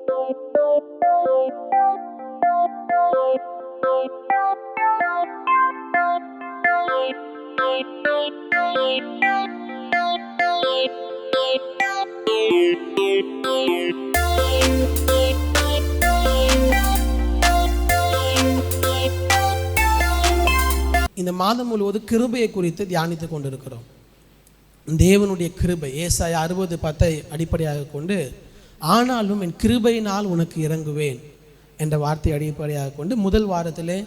இந்த மாதம் முழுவதும் கிருபையை குறித்து தியானித்து கொண்டிருக்கிறோம். தேவனுடைய கிருபை ஏசாயா 60:10 அடிப்படையாக கொண்டு, ஆனாலும் என் கிருபையினால் உனக்கு இறங்குவேன் என்ற வார்த்தை அடிப்படையாக கொண்டு முதல் வாரத்திலே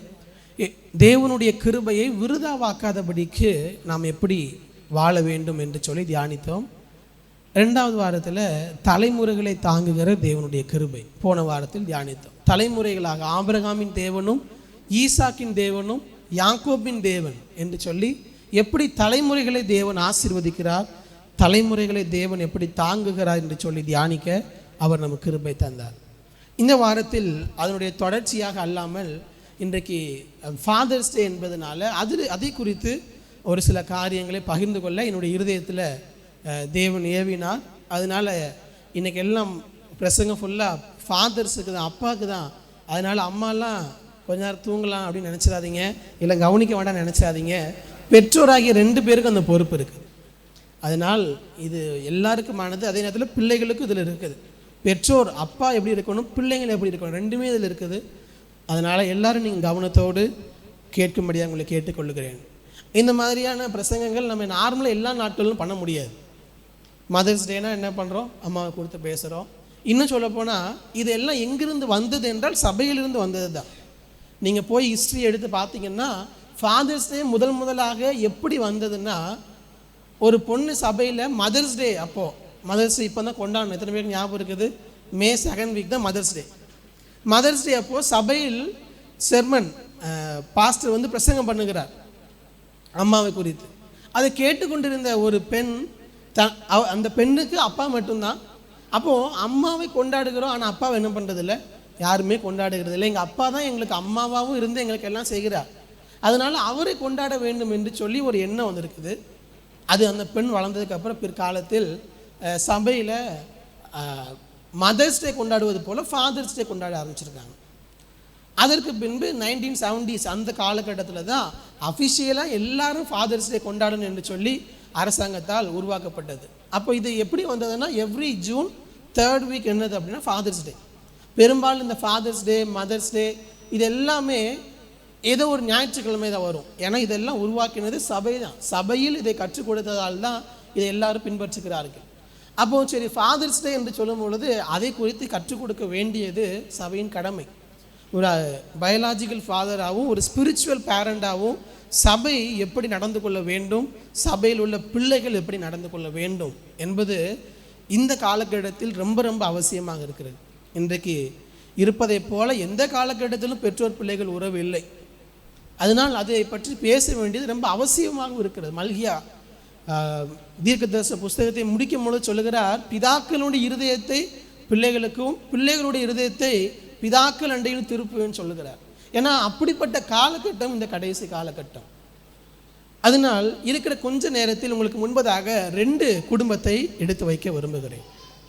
தேவனுடைய கிருபையை விருதாவாக்காதபடிக்கு நாம் எப்படி வாழ வேண்டும் என்று சொல்லி தியானித்தோம். ரெண்டாவது வாரத்தில் தலைமுறைகளை தாங்குகிற தேவனுடைய கிருபை போன வாரத்தில் தியானித்தோம். தலைமுறைகளாக ஆபிரகாமின் தேவனும் ஈசாக்கின் தேவனும் யாக்கோபின் தேவன் என்று சொல்லி எப்படி தலைமுறைகளை தேவன் ஆசீர்வதிக்கிறார், தலைமுறைகளை தேவன் எப்படி தாங்குகிறார் என்று சொல்லி தியானிக்க அவர் நமக்கு கிருபை தந்தார். இந்த வாரத்தில் அதனுடைய தொடர்ச்சியாக அல்லாமல் இன்றைக்கு ஃபாதர்ஸ் டே என்பதனால அதை குறித்து ஒரு சில காரியங்களை பகிர்ந்து கொள்ள என்னுடைய இருதயத்தில் தேவன் ஏவினார். அதனால் இன்றைக்கி எல்லாம் பிரசங்கம் ஃபுல்லாக ஃபாதர்ஸுக்கு தான், அப்பாவுக்கு தான். அதனால் அம்மாலாம் கொஞ்ச நேரம் தூங்கலாம் அப்படின்னு நினச்சிடாதீங்க, இல்லை கவனிக்க வேண்டாம் நினச்சிடாதீங்க. பெற்றோராகிய 2 பேருக்கும் அந்த பொறுப்பு இருக்குது. அதனால் இது எல்லாருக்குமானது. அதே நேரத்தில் பிள்ளைகளுக்கும் இதில் இருக்குது. பெற்றோர் அப்பா எப்படி இருக்கணும், பிள்ளைங்கள் எப்படி இருக்கணும், 2மே இதில் இருக்குது. அதனால் எல்லோரும் நீங்கள் கவனத்தோடு கேட்கும்படியாக உங்களை கேட்டுக்கொள்ளுகிறேன். இந்த மாதிரியான பிரசங்கங்கள் நம்ம நார்மலாக எல்லா நாட்களிலும் பண்ண முடியாது. மதர்ஸ் டேனால் என்ன பண்ணுறோம், அம்மாவை கொடுத்து பேசுகிறோம். இன்னும் சொல்லப்போனால் இது எல்லாம் எங்கிருந்து வந்தது என்றால் சபையிலிருந்து வந்தது தான். நீங்கள் போய் ஹிஸ்ட்ரி எடுத்து பார்த்தீங்கன்னா ஃபாதர்ஸ் டே முதலாக எப்படி வந்ததுன்னா, ஒரு பொண்ணு சபையில் மதர்ஸ் டே, அப்போது மதர்ஸ் டே இப்போ தான் கொண்டாடணும். எத்தனை பேருக்கு ஞாபகம் இருக்குது? மே 2nd வீக் தான் மதர்ஸ் டே. மதர்ஸ் டே அப்போது சபையில் செர்மன் பாஸ்டர் வந்து பிரசங்கம் பண்ணுகிறார் அம்மாவை குறித்து. அதை கேட்டுக்கொண்டிருந்த ஒரு பெண், அந்த பெண்ணுக்கு அப்பா மட்டும்தான். அப்போது அம்மாவை கொண்டாடுகிறோம், ஆனால் அப்பாவை என்ன பண்ணுறதில்ல, யாருமே கொண்டாடுகிறது இல்லை. எங்கள் அப்பா தான் எங்களுக்கு அம்மாவாகவும் இருந்து எங்களுக்கு எல்லாம் செய்கிறார், அதனால் அவரை கொண்டாட வேண்டும் என்று சொல்லி ஒரு எண்ணம் வந்திருக்குது. அது அந்த பெண் வளர்ந்ததுக்கப்புறம் பிற்காலத்தில் சபையில் மதர்ஸ் டே கொண்டாடுவது போல் ஃபாதர்ஸ் டே கொண்டாட ஆரம்பிச்சிருக்காங்க. அதற்கு பின்பு 1970s அந்த காலகட்டத்தில் தான் அஃபிஷியலாக எல்லாரும் ஃபாதர்ஸ் டே கொண்டாடணும் என்று சொல்லி அரசாங்கத்தால் உருவாக்கப்பட்டது. அப்போ இது எப்படி வந்ததுன்னா, எவ்ரி ஜூன் 3rd வீக் என்னது அப்படின்னா ஃபாதர்ஸ் டே. பெரும்பாலும் இந்த ஃபாதர்ஸ் டே, மதர்ஸ் டே இது எல்லாமே ஏதோ ஒரு ஞாயிற்றுக்கிழமை தான் வரும். ஏன்னா இதெல்லாம் உருவாக்கினது சபை தான். சபையில் இதை கற்றுக் கொடுத்ததால் தான் இதை எல்லாரும் பின்பற்றுகிறார்கள். அப்போது சரி, ஃபாதர்ஸ் டே என்று சொல்லும் பொழுது அதை குறித்து கற்றுக் கொடுக்க வேண்டியது சபையின் கடமை. ஒரு பயாலாஜிக்கல் ஃபாதராகவும் ஒரு ஸ்பிரிச்சுவல் பேரண்டாகவும் சபை எப்படி நடந்து கொள்ள வேண்டும், சபையில் உள்ள பிள்ளைகள் எப்படி நடந்து கொள்ள வேண்டும் என்பது இந்த காலகட்டத்தில் ரொம்ப ரொம்ப அவசியமாக இருக்கிறது. இன்றைக்கு இருப்பதை போல எந்த காலகட்டத்திலும் பெற்றோர் பிள்ளைகள் உறவு இல்லை. அதனால் அதை பற்றி பேச வேண்டியது ரொம்ப அவசியமாக இருக்கிறது. மல்கியா தீர்க்கதரிசன புஸ்தகத்தை முடிக்கும் பொழுது சொல்லுகிறார், பிதாக்களுடைய இருதயத்தை பிள்ளைகளுக்கும் பிள்ளைகளுடைய இருதயத்தை பிதாக்கள் அண்டையில் திருப்புவேன்னு சொல்லுகிறார். ஏன்னா அப்படிப்பட்ட காலகட்டம் இந்த கடைசி காலகட்டம். அதனால் இருக்கிற கொஞ்ச நேரத்தில் உங்களுக்கு முன்பதாக 2 குடும்பத்தை எடுத்து வைக்க விரும்புகிறேன்.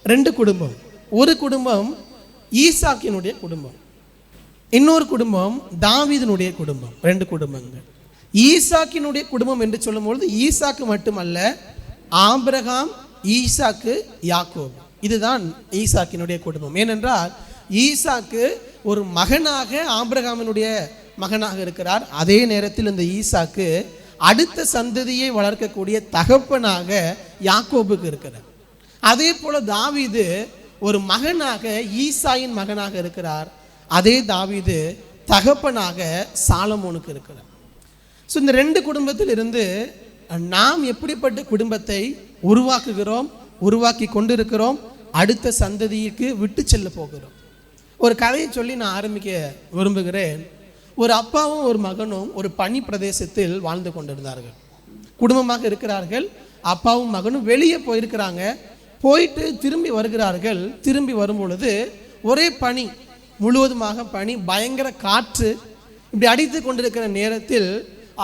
2 குடும்பம். ஒரு குடும்பம் ஈசாக்கினுடைய குடும்பம், இன்னொரு குடும்பம் தாவீதினுடைய குடும்பம். 2 குடும்பங்கள். ஈசாக்கினுடைய குடும்பம் என்று சொல்லும்பொழுது ஈசாக்கு மட்டுமல்ல, ஆபிரகாம், ஈசாக்கு, யாக்கோபு, இதுதான் ஈசாக்கினுடைய குடும்பம். ஏனென்றால் ஈசாக்கு ஒரு மகனாக ஆபிரகாமினுடைய மகனாக இருக்கிறார். அதே நேரத்தில் இந்த ஈசாக்கு அடுத்த சந்ததியை வளர்க்கக்கூடிய தகப்பனாக யாக்கோபுக்கு இருக்கிறார். அதே போல தாவீது ஒரு மகனாக ஈசாயின் மகனாக இருக்கிறார். அதே தாவீது தகப்பனாக சாலமோனுக்கு இருக்கிறார். ஸோ இந்த 2 குடும்பத்தில் இருந்து நாம் எப்படிப்பட்ட குடும்பத்தை உருவாக்குகிறோம், உருவாக்கி கொண்டிருக்கிறோம், அடுத்த சந்ததிக்கு விட்டு செல்ல போகிறோம். ஒரு கதையை சொல்லி நான் ஆரம்பிக்க விரும்புகிறேன். ஒரு அப்பாவும் ஒரு மகனும் ஒரு பனி பிரதேசத்தில் வாழ்ந்து கொண்டிருந்தார்கள். குடும்பமாக இருக்கிறார்கள். அப்பாவும் மகனும் வெளியே போயிருக்கிறாங்க. போயிட்டு திரும்பி வருகிறார்கள். திரும்பி வரும் பொழுது ஒரே பனி, முழுவதுமாக பனி, பயங்கர காற்று இப்படி அடித்து கொண்டிருக்கிற நேரத்தில்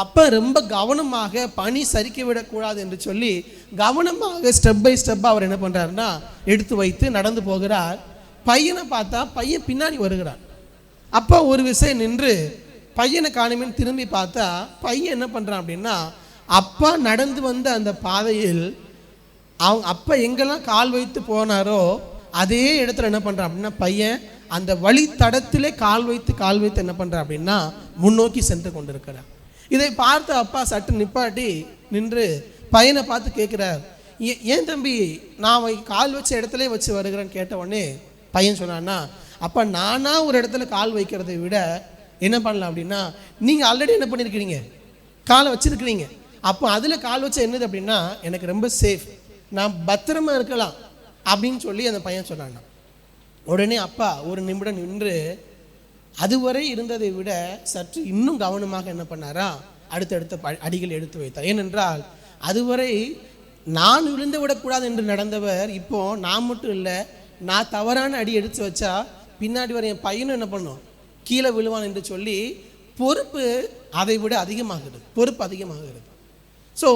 அப்பா ரொம்ப கவனமாக பனி சரிக்க விடக்கூடாது என்று சொல்லி கவனமாக ஸ்டெப் பை ஸ்டெப்பாக அவர் என்ன பண்ணுறாருன்னா எடுத்து வைத்து நடந்து போகிறார். பையனை பார்த்தா பையன் பின்னாடி வருகிறான். அப்பா ஒரு விஷயம் நின்று பையனை காணுமேன்னு திரும்பி பார்த்தா பையன் என்ன பண்ணுறான் அப்படின்னா, அப்பா நடந்து வந்த அந்த பாதையில் அவங்க அப்பா எங்கெல்லாம் கால் வைத்து போனாரோ அதே இடத்துல என்ன பண்ணுறான் அப்படின்னா, பையன் அந்த வழி தடத்திலே கால் வைத்து என்ன பண்ணுறான் அப்படின்னா முன்னோக்கி சென்று கொண்டிருக்கிறார். இதை பார்த்து அப்பா சட்டு நிப்பாட்டி நின்று பையனை பார்த்து கேட்குறார், ஏன் தம்பி நான் கால் வச்ச இடத்துல வச்சு வருகிறேன்னு கேட்ட உடனே பையன் சொன்னான்னா, அப்போ நானா ஒரு இடத்துல கால் வைக்கிறதை விட என்ன பண்ணலாம் அப்படின்னா, நீங்கள் ஆல்ரெடி என்ன பண்ணியிருக்கிறீங்க, காலை வச்சுருக்கிறீங்க. அப்போ அதில் கால் வச்சா என்னது அப்படின்னா எனக்கு ரொம்ப சேஃப், நான் பத்திரமா இருக்கலாம் அப்படின்னு சொல்லி அந்த பையன் சொன்னான்னா. உடனே அப்பா ஒரு நிமிடம் நின்று அதுவரை இருந்ததை விட சற்று இன்னும் கவனமாக என்ன பண்ணாரா, அடுத்தடுத்த அடிகள் எடுத்து வைத்தார். ஏனென்றால் அதுவரை நான் விழுந்து விடக்கூடாது என்று நடந்தவர் இப்போ நான் மட்டும் இல்லை, நான் தவறான அடி எடுத்து வச்சா பின்னாடி வர என் பையனும் என்ன பண்ணும், கீழே விழுவான் என்று சொல்லி பொறுப்பு அதை விட அதிகமாகிறது. ஸோ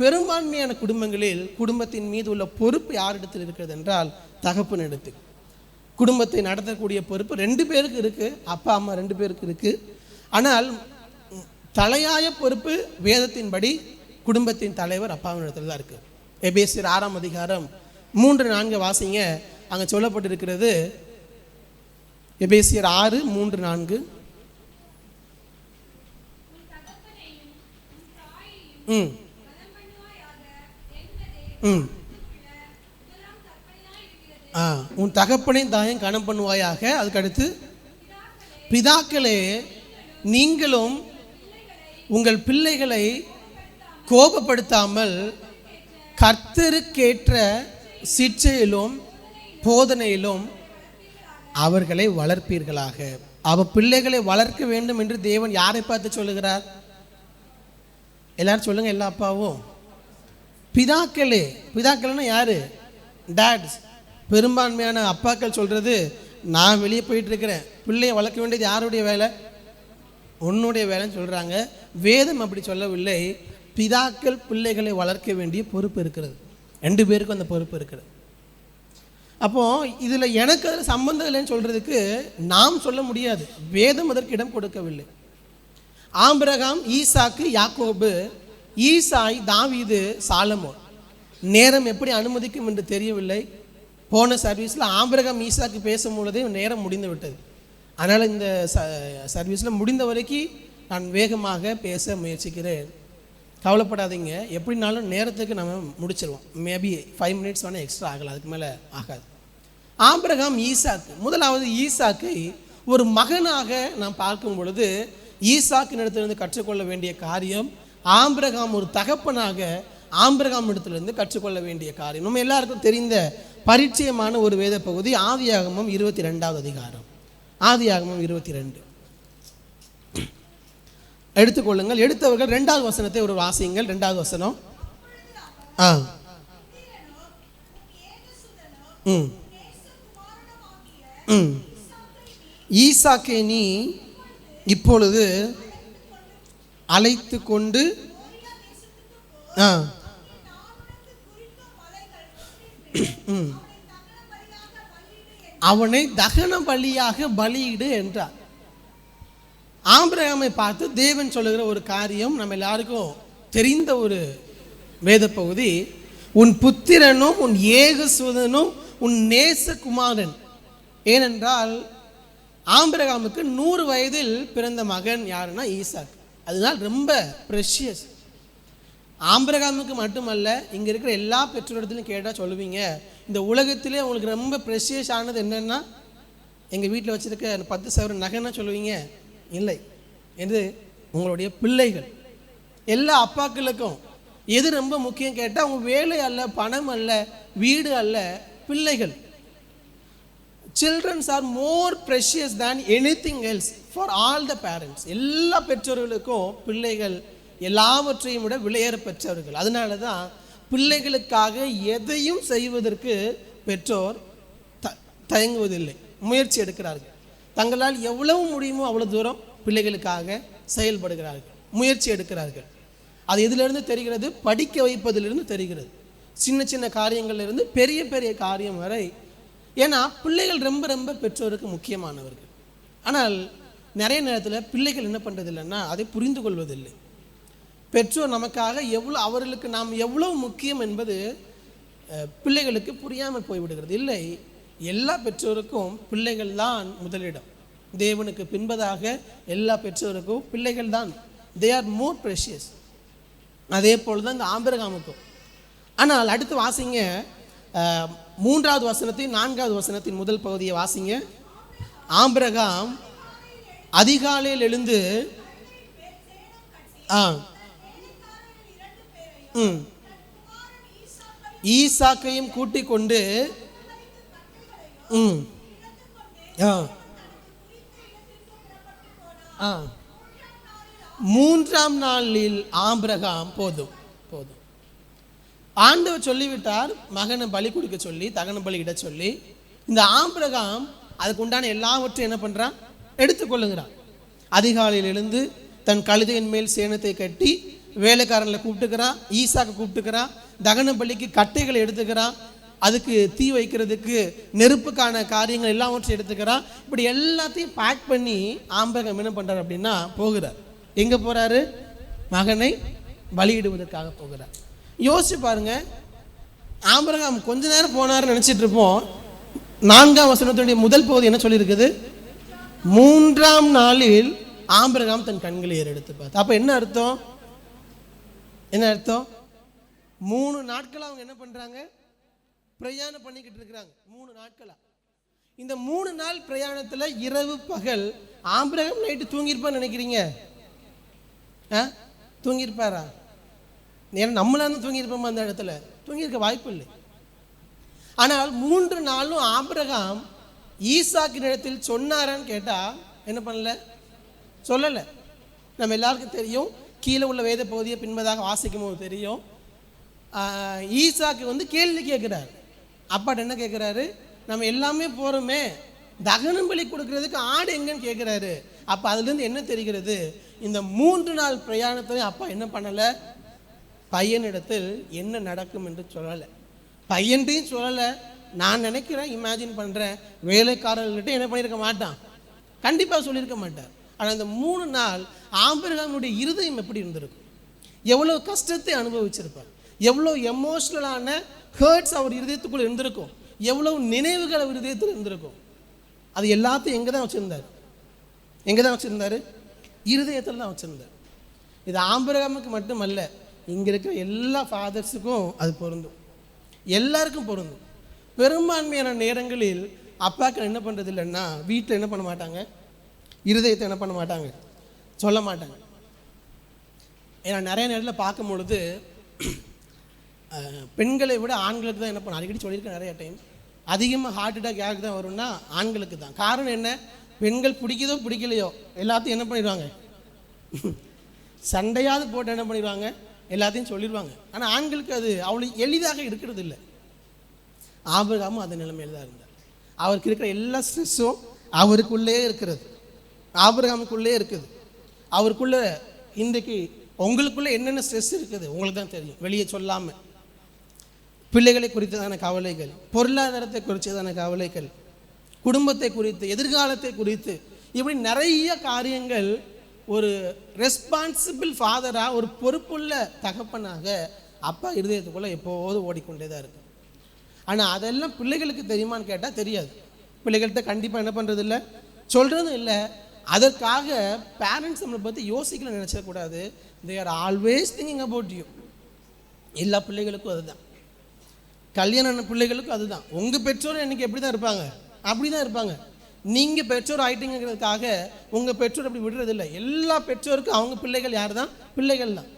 பெரும்பான்மையான குடும்பங்களில் குடும்பத்தின் மீது உள்ள பொறுப்பு யாரிடத்தில் இருக்கிறது என்றால் தகப்பன் இடத்தில். குடும்பத்தை நடத்தக்கூடிய பொறுப்பு 2 பேருக்கு இருக்குது, அப்பா அம்மா 2 பேருக்கு இருக்குது. ஆனால் தலையாய பொறுப்பு வேதத்தின்படி குடும்பத்தின் தலைவர் அப்பாவின் இடத்துல தான் இருக்குது. எபேசியர் 6ஆம் அதிகாரம் 3-4 வாசிங்க. அங்கே சொல்லப்பட்டிருக்கிறது எபேசியர் 6:3-4. உன் தகப்பனையும் தாயும் கனம் பண்ணுவாயாக. அதுக்கடுத்து பிதாக்களே நீங்களும் உங்கள் பிள்ளைகளை கோபப்படுத்தாமல் கர்த்தருக்கேற்ற சிற்சையிலும் போதனையிலும் அவர்களை வளர்ப்பீர்களாக. பிள்ளைகளை வளர்க்க வேண்டும் என்று தேவன் யாரை பார்த்து சொல்லுகிறார்? எல்லாரும் சொல்லுங்க. எல்லா அப்பாவும் பிதாக்கள்னா யாரு? டேட்ஸ். பெரும்பான்மையான அப்பாக்கள் சொல்றது, நான் வெளியே போயிட்டு இருக்கிறேன், பிள்ளையை வளர்க்க வேண்டியது யாருடைய வேலை? உன்னுடைய வேலைன்னு சொல்றாங்க. வேதம் அப்படி சொல்லவில்லை. பிதாக்கள் பிள்ளைகளை வளர்க்க வேண்டிய பொறுப்பு இருக்கிறது. 2 பேருக்கும் அந்த பொறுப்பு இருக்கிறது. அப்போ இதுல எனக்கு அதில் சம்பந்தம் இல்லைன்னு சொல்றதுக்கு நாம் சொல்ல முடியாது. வேதம் அதற்கு இடம் கொடுக்கவில்லை. ஆபிரகாம், ஈசாக்கு, யாக்கோபு, ஈசாய், தாவீது, சாலமோன். நேரம் எப்படி அனுமதிக்கும் என்று தெரியவில்லை. போன சர்வீஸில் ஆபிரகாம் ஈசாக்கு பேசும்பொழுதே நேரம் முடிந்து விட்டது. அதனால் இந்த சர்வீஸில் முடிந்த வரைக்கும் நான் வேகமாக பேச முயற்சிக்கிறேன். கவலைப்படாதீங்க, எப்படினாலும் நேரத்துக்கு நம்ம முடிச்சிருவோம். மேபி 5 மினிட்ஸ் வேணால் எக்ஸ்ட்ரா ஆகலாம், அதுக்கு மேலே ஆகாது. ஆபிரகாம், ஈசாக்கு. முதலாவது ஈசாக்கை ஒரு மகனாக நாம் பார்க்கும் பொழுது ஈசாக்கின் இடத்திலிருந்து கற்றுக்கொள்ள வேண்டிய காரியம், ஆபிரகாம் ஒரு தகப்பனாக ஆபிரகாம் இடத்திலிருந்து கற்றுக்கொள்ள வேண்டிய காரியம். நம்ம எல்லாருக்கும் தெரிந்த பரிச்சயமான ஒரு வேத பகுதி ஆதியாகமம் 22வது அதிகாரம். ஆதியாகமம் 22 எடுத்துக்கொள்ளுங்கள். எடுத்தவர்கள் 2வது வசனத்தை ஒரு வாசியுங்கள். 2வது வசனம். ஈசாக்கை நீ இப்பொழுது அழைத்து கொண்டு அவனை தகன பலியாக பலியிடு என்றார். ஆபிரகாமை பார்த்து தேவன் சொல்லுகிற ஒரு காரியம் நம்ம எல்லாருக்கும் தெரிந்த ஒரு வேத பகுதி, உன் புத்திரனும் உன் ஏகசுதனும் உன் நேசகுமாரன். ஏனென்றால் ஆபிரகாமுக்கு 100 வயதில் பிறந்த மகன் யாருன்னா ஈசாக். அதனால் ரொம்ப ப்ரெஷியஸ். ஆபிரகாமுக்கு மட்டுமல்ல, இங்கே இருக்கிற எல்லா பெற்றோரிடத்துலையும் கேட்டால் சொல்லுவீங்க, இந்த உலகத்திலே உங்களுக்கு ரொம்ப ப்ரெஷியஸ் ஆனது என்னென்னா எங்கள் வீட்டில் வச்சுருக்க 10 சவரன் நகைன்னா சொல்லுவீங்க. இல்லை, எது? உங்களுடைய பிள்ளைகள். எல்லா அப்பாக்களுக்கும் எது ரொம்ப முக்கியம் கேட்டால் அவங்க வேலை அல்ல, பணம் அல்ல, வீடு அல்ல, பிள்ளைகள். Children are more precious than anything else for all the parents. எல்லா பெற்றோர்களுக்கும் பிள்ளைகள் எல்லாவற்றையும் விட விலையேற பெற்றவர்கள். அதனால தான் பிள்ளைகளுக்காக எதையும் செய்வதற்கு பெற்றோர் தயங்குவதில்லை, முயற்சி எடுக்கிறார்கள். தங்களால் எவ்வளவு முடியுமோ அவ்வளோ தூரம் பிள்ளைகளுக்காக செயல்படுகிறார்கள், முயற்சி எடுக்கிறார்கள். அது எதிலிருந்து தெரிகிறது? படிக்க வைப்பதிலிருந்து தெரிகிறது. சின்ன சின்ன காரியங்களிலிருந்து பெரிய பெரிய காரியம் வரை ஏன்னா பிள்ளைகள் ரொம்ப ரொம்ப பெற்றோருக்கு முக்கியமானவர்கள். ஆனால் நிறைய நேரத்தில் பிள்ளைகள் என்ன பண்ணுறது இல்லைன்னா அதை புரிந்து கொள்வதில்லை. பெற்றோர் நமக்காக அவர்களுக்கு நாம் எவ்வளவு முக்கியம் என்பது பிள்ளைகளுக்கு புரியாமல் போய்விடுகிறது. இல்லை, எல்லா பெற்றோருக்கும் பிள்ளைகள் தான் முதலிடம். தேவனுக்கு பின்பதாக எல்லா பெற்றோருக்கும் பிள்ளைகள் தான். They are more precious. அதே போல் தான் இந்த ஆபிரகாமுக்கும். ஆனால் அடுத்து வாசிங்க 3வது வசனத்தின் 4வது வசனத்தின் முதல் பகுதியை வாசிங்க. ஆபிரகாம் அதிகாலையில் எழுந்து ஈசாக்கையும் கூட்டிக் கொண்டு 3ஆம் நாளில் ஆபிரகாம் போதும் ஆண்டவர் சொல்லிவிட்டார், மகனை பலி கொடுக்க சொல்லி, தகன பலி இட சொல்லி. இந்த ஆபிரகாம் அதுக்கு உண்டான எல்லாவற்றையும் என்ன பண்ணுறான்? எடுத்துக்கொள்ளுங்கிறான். அதிகாலையில் எழுந்து தன் கழுதையின் மேல் சேனத்தை கட்டி வேலைக்காரங்களை கூப்பிட்டுக்கிறான், ஈசாக்கு கூப்பிட்டுக்கிறான், தகன பலிக்கு கட்டைகளை எடுத்துக்கிறான், அதுக்கு தீ வைக்கிறதுக்கு நெருப்புக்கான காரியங்கள் எல்லாவற்றையும் எடுத்துக்கிறான். இப்படி எல்லாத்தையும் பேக் பண்ணி ஆபிரகாம் என்ன பண்ணுறார் அப்படின்னா போகிறார். எங்கே போகிறாரு? மகனை பலியிடுவதற்காக போகிறார். யோசிச்சு பாருங்க, ஆபிரகாம் கொஞ்ச நேரம் போனார்னு நினச்சிட்டு இருப்போம். 4ஆம் வசனத்துடைய முதல் பகுதி என்ன சொல்லியிருக்குது? 3ஆம் நாளில் ஆபிரகாம் தன் கண்களை ஏறெடுத்து பார்த்து. அப்போ என்ன அர்த்தம்? 3 நாட்கள் அவங்க என்ன பண்ணுறாங்க? பிரயாணம் பண்ணிக்கிட்டு இருக்கிறாங்க. 3 நாட்களா. இந்த 3 நாள் பிரயாணத்தில் இரவு பகல் ஆபிரகாம் நைட்டு தூங்கியிருப்பான்னு நினைக்கிறீங்க? தூங்கியிருப்பாரா? ஏன்னா நம்மளால தூங்கியிருப்போமா? அந்த இடத்துல தூங்கியிருக்க வாய்ப்பு இல்லை. ஆனால் 3 நாளும் ஆபிரகாம் ஈசாக்கின் இடத்தில் சொன்னாரான்னு கேட்டால் என்ன பண்ணல? சொல்லலை. நம்ம எல்லாருக்கும் தெரியும், கீழே உள்ள வேத பகுதியை பின்பதாக வாசிக்கும் போது தெரியும். ஈசாக்கு கேள்வி கேட்குறாரு. அப்பாட்ட என்ன கேட்குறாரு? நம்ம எல்லாமே போகிறோமே, தகனம் பலி கொடுக்கறதுக்கு ஆடு எங்கன்னு கேட்குறாரு. அப்போ அதுலேருந்து என்ன தெரிகிறது? இந்த 3 நாள் பிரயாணத்திலையும் அப்பா என்ன பண்ணலை? பையனிடத்தில் என்ன நடக்கும் என்று சொல்லலை. பையன்ட்டையும் சொல்லலை. நான் நினைக்கிறேன், இமேஜின் பண்ணுறேன், வேலைக்காரர்கிட்ட என்ன பண்ணியிருக்க மாட்டான், கண்டிப்பாக சொல்லியிருக்க மாட்டார். ஆனால் இந்த 3 நாள் ஆபிரகாமுடைய இருதயம் எப்படி இருந்திருக்கும்? எவ்வளோ கஷ்டத்தை அனுபவிச்சிருப்பார், எவ்வளோ எமோஷ்னலான ஹர்ட்ஸ் அவர் இருதயத்துக்குள்ளே இருந்திருக்கும், எவ்வளோ நினைவுகள் அவர் இருதயத்தில் இருந்திருக்கும். அது எல்லாத்தையும் எங்கே தான் வச்சுருந்தார்? இருதயத்தில் தான் வச்சுருந்தார். இது ஆபிரகாமுக்கு மட்டுமல்ல, இங்கே இருக்கிற எல்லா ஃபாதர்ஸுக்கும் அது பொருந்தும், எல்லாருக்கும் பொருந்தும். பெரும்பான்மையான நேரங்களில் அப்பாக்கள் என்ன பண்ணுறது இல்லைன்னா, வீட்டில் என்ன பண்ண மாட்டாங்க? இருதயத்தை என்ன பண்ண மாட்டாங்க? சொல்ல மாட்டாங்க. ஏன்னா நிறைய நேரத்தில் பார்க்கும் பொழுது பெண்களை விட ஆண்களுக்கு தான் என்ன பண்ண, அடிக்கடி சொல்லியிருக்கேன் நிறைய டைம், அதிகமாக ஹார்ட் அட்டாக் யாருக்கு தான் வரும்னா ஆண்களுக்கு தான். காரணம் என்ன? பெண்கள் பிடிக்குதோ பிடிக்கலையோ எல்லாத்தையும் என்ன பண்ணிடுவாங்க? சண்டையாவது போட்டு என்ன பண்ணிடுவாங்க? எல்லாத்தையும் சொல்லிடுவாங்க. ஆனால் ஆண்களுக்கு அது அவ்வளோ எளிதாக இருக்கிறது இல்லை. ஆபிரகாமும் அந்த நிலைமையில் தான் இருந்தார். அவருக்கு இருக்கிற எல்லா ஸ்ட்ரெஸ்ஸும் அவருக்குள்ளே இருக்கிறது, ஆபிரகாமுக்குள்ளே இருக்குது. அவருக்குள்ளே இன்றைக்கு உங்களுக்குள்ளே என்னென்ன ஸ்ட்ரெஸ் இருக்குது உங்களுக்கு தான் தெரியும், வெளியே சொல்லாமல். பிள்ளைகளை குறித்ததான கவலைகள், பொருளாதாரத்தை குறித்ததான கவலைகள், குடும்பத்தை குறித்து, எதிர்காலத்தை குறித்து, இப்படி நிறைய காரியங்கள். ஒரு ரெஸ்பான்சிபிள் ஃபாதராக, ஒரு பொறுப்புள்ள தகப்பனாக அப்பா இருதயத்துக்குள்ளே எப்போதும் ஓடிக்கொண்டே தான் இருக்குது. ஆனால் அதெல்லாம் பிள்ளைகளுக்கு தெரியுமான்னு கேட்டால் தெரியாது. பிள்ளைகள்கிட்ட கண்டிப்பாக என்ன பண்ணுறது இல்லை, சொல்கிறதும் இல்லை. அதற்காக பேரண்ட்ஸ் நம்மளை பற்றி யோசிக்கல நினச்சிடக்கூடாது. They are always thinking about you. எல்லா பிள்ளைகளுக்கும் அதுதான், கல்யாணம் பிள்ளைகளுக்கும் அதுதான். உங்கள் பெற்றோர் இன்றைக்கி எப்படி தான் இருப்பாங்க? அப்படி தான் இருப்பாங்க. நீங்கள் பெற்றோர் ஆகிட்டீங்கிறதுக்காக உங்கள் பெற்றோர் அப்படி விடுறதில்லை. எல்லா பெற்றோருக்கும் அவங்க பிள்ளைகள் யார் தான்? பிள்ளைகள் தான்.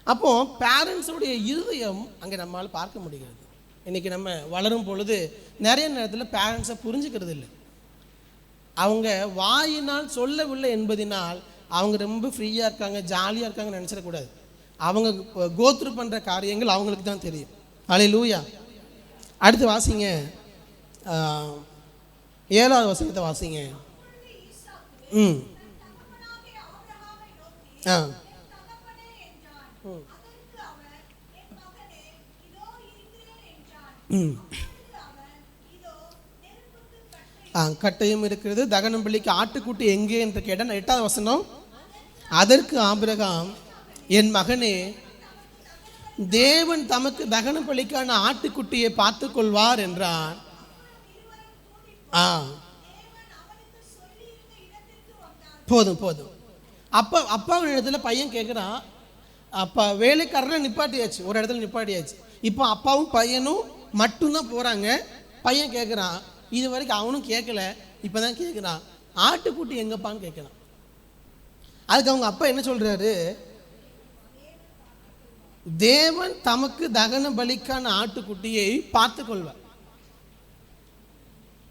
அப்போது பேரண்ட்ஸுடைய இருதயம் அங்கே நம்மளால் பார்க்க முடிகிறது. இன்றைக்கி நம்ம வளரும் பொழுது நிறைய நேரத்தில் பேரண்ட்ஸை புரிஞ்சுக்கிறது இல்லை. அவங்க வாயினால் சொல்லவில்லை என்பதினால் அவங்க ரொம்ப ஃப்ரீயாக இருக்காங்க, ஜாலியாக இருக்காங்கன்னு நினச்சிடக்கூடாது. அவங்க கோத்ரூ பண்ணுற காரியங்கள் அவங்களுக்கு தான் தெரியும். அல்லேலூயா. அடுத்து வாசிங்க, 7வது வசனத்தை வாசிங்க. கட்டையும் இருக்கிறது. தகனம் பலிக்கு ஆட்டுக்குட்டி எங்கே என்று கேட்டால் 8வது வசனம், அதற்கு ஆபிரகாம், என் மகனே, தேவன் தமக்கு தகன பலிக்கான ஆட்டுக்குட்டியை பார்த்து கொள்வார் என்றான். போதும் போதும். அப்பாவின் இடத்துல பையன் கேட்குறான். அப்பா வேலைக்காரனை நிப்பாட்டியாச்சு, ஒரு இடத்துல நிப்பாட்டியாச்சு. இப்போ அப்பாவும் பையனும் மட்டும்தான் போகிறாங்க. பையன் கேட்குறான், இது வரைக்கும் அவனும் கேட்கல, இப்போ தான் கேட்குறான், ஆட்டுக்குட்டி எங்கப்பான்னு கேட்குறான். அதுக்கு அவங்க அப்பா என்ன சொல்கிறாரு, தேவன் தமக்கு தகன பலிக்கான ஆட்டுக்குட்டியை பார்த்து கொள்வார்.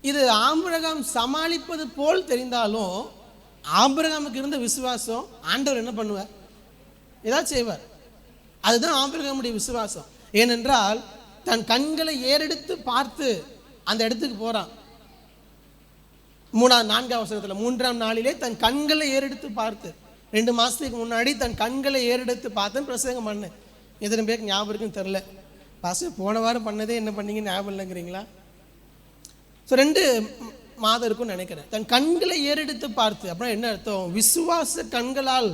இது ஆபிரகாம் சமாளிப்பது போல் தெரிந்தாலும் ஆபிரகாமுக்கு இருந்த விசுவாசம் ஆண்டவர் என்ன பண்ணுவார், ஏதாவது செய்வார். அதுதான் ஆபிரகாமுடைய விசுவாசம். ஏனென்றால் தன் கண்களை ஏறெடுத்து பார்த்து அந்த இடத்துக்கு போறான். 4ஆம் வசனத்தில் 3ஆம் நாளிலே தன் கண்களை ஏறெடுத்து பார்த்து, 2 மாதத்துக்கு முன்னாடி தன் கண்களை ஏறெடுத்து பார்த்தேன் பிரசங்கம் பண்ணேன். எத்தனை பேருக்கு ஞாபகம் இருக்குன்னு தெரில. பாஸ்டர் போன வாரம் பண்ணதே என்ன பண்ணீங்க ஞாபகம் இல்லைங்கிறீங்களா? ஸோ 2 மாதம் இருக்கும்னு நினைக்கிறேன். தன் கண்களை ஏறெடுத்து பார்த்து அப்படின்னா என்ன அர்த்தம்? விசுவாச கண்களால்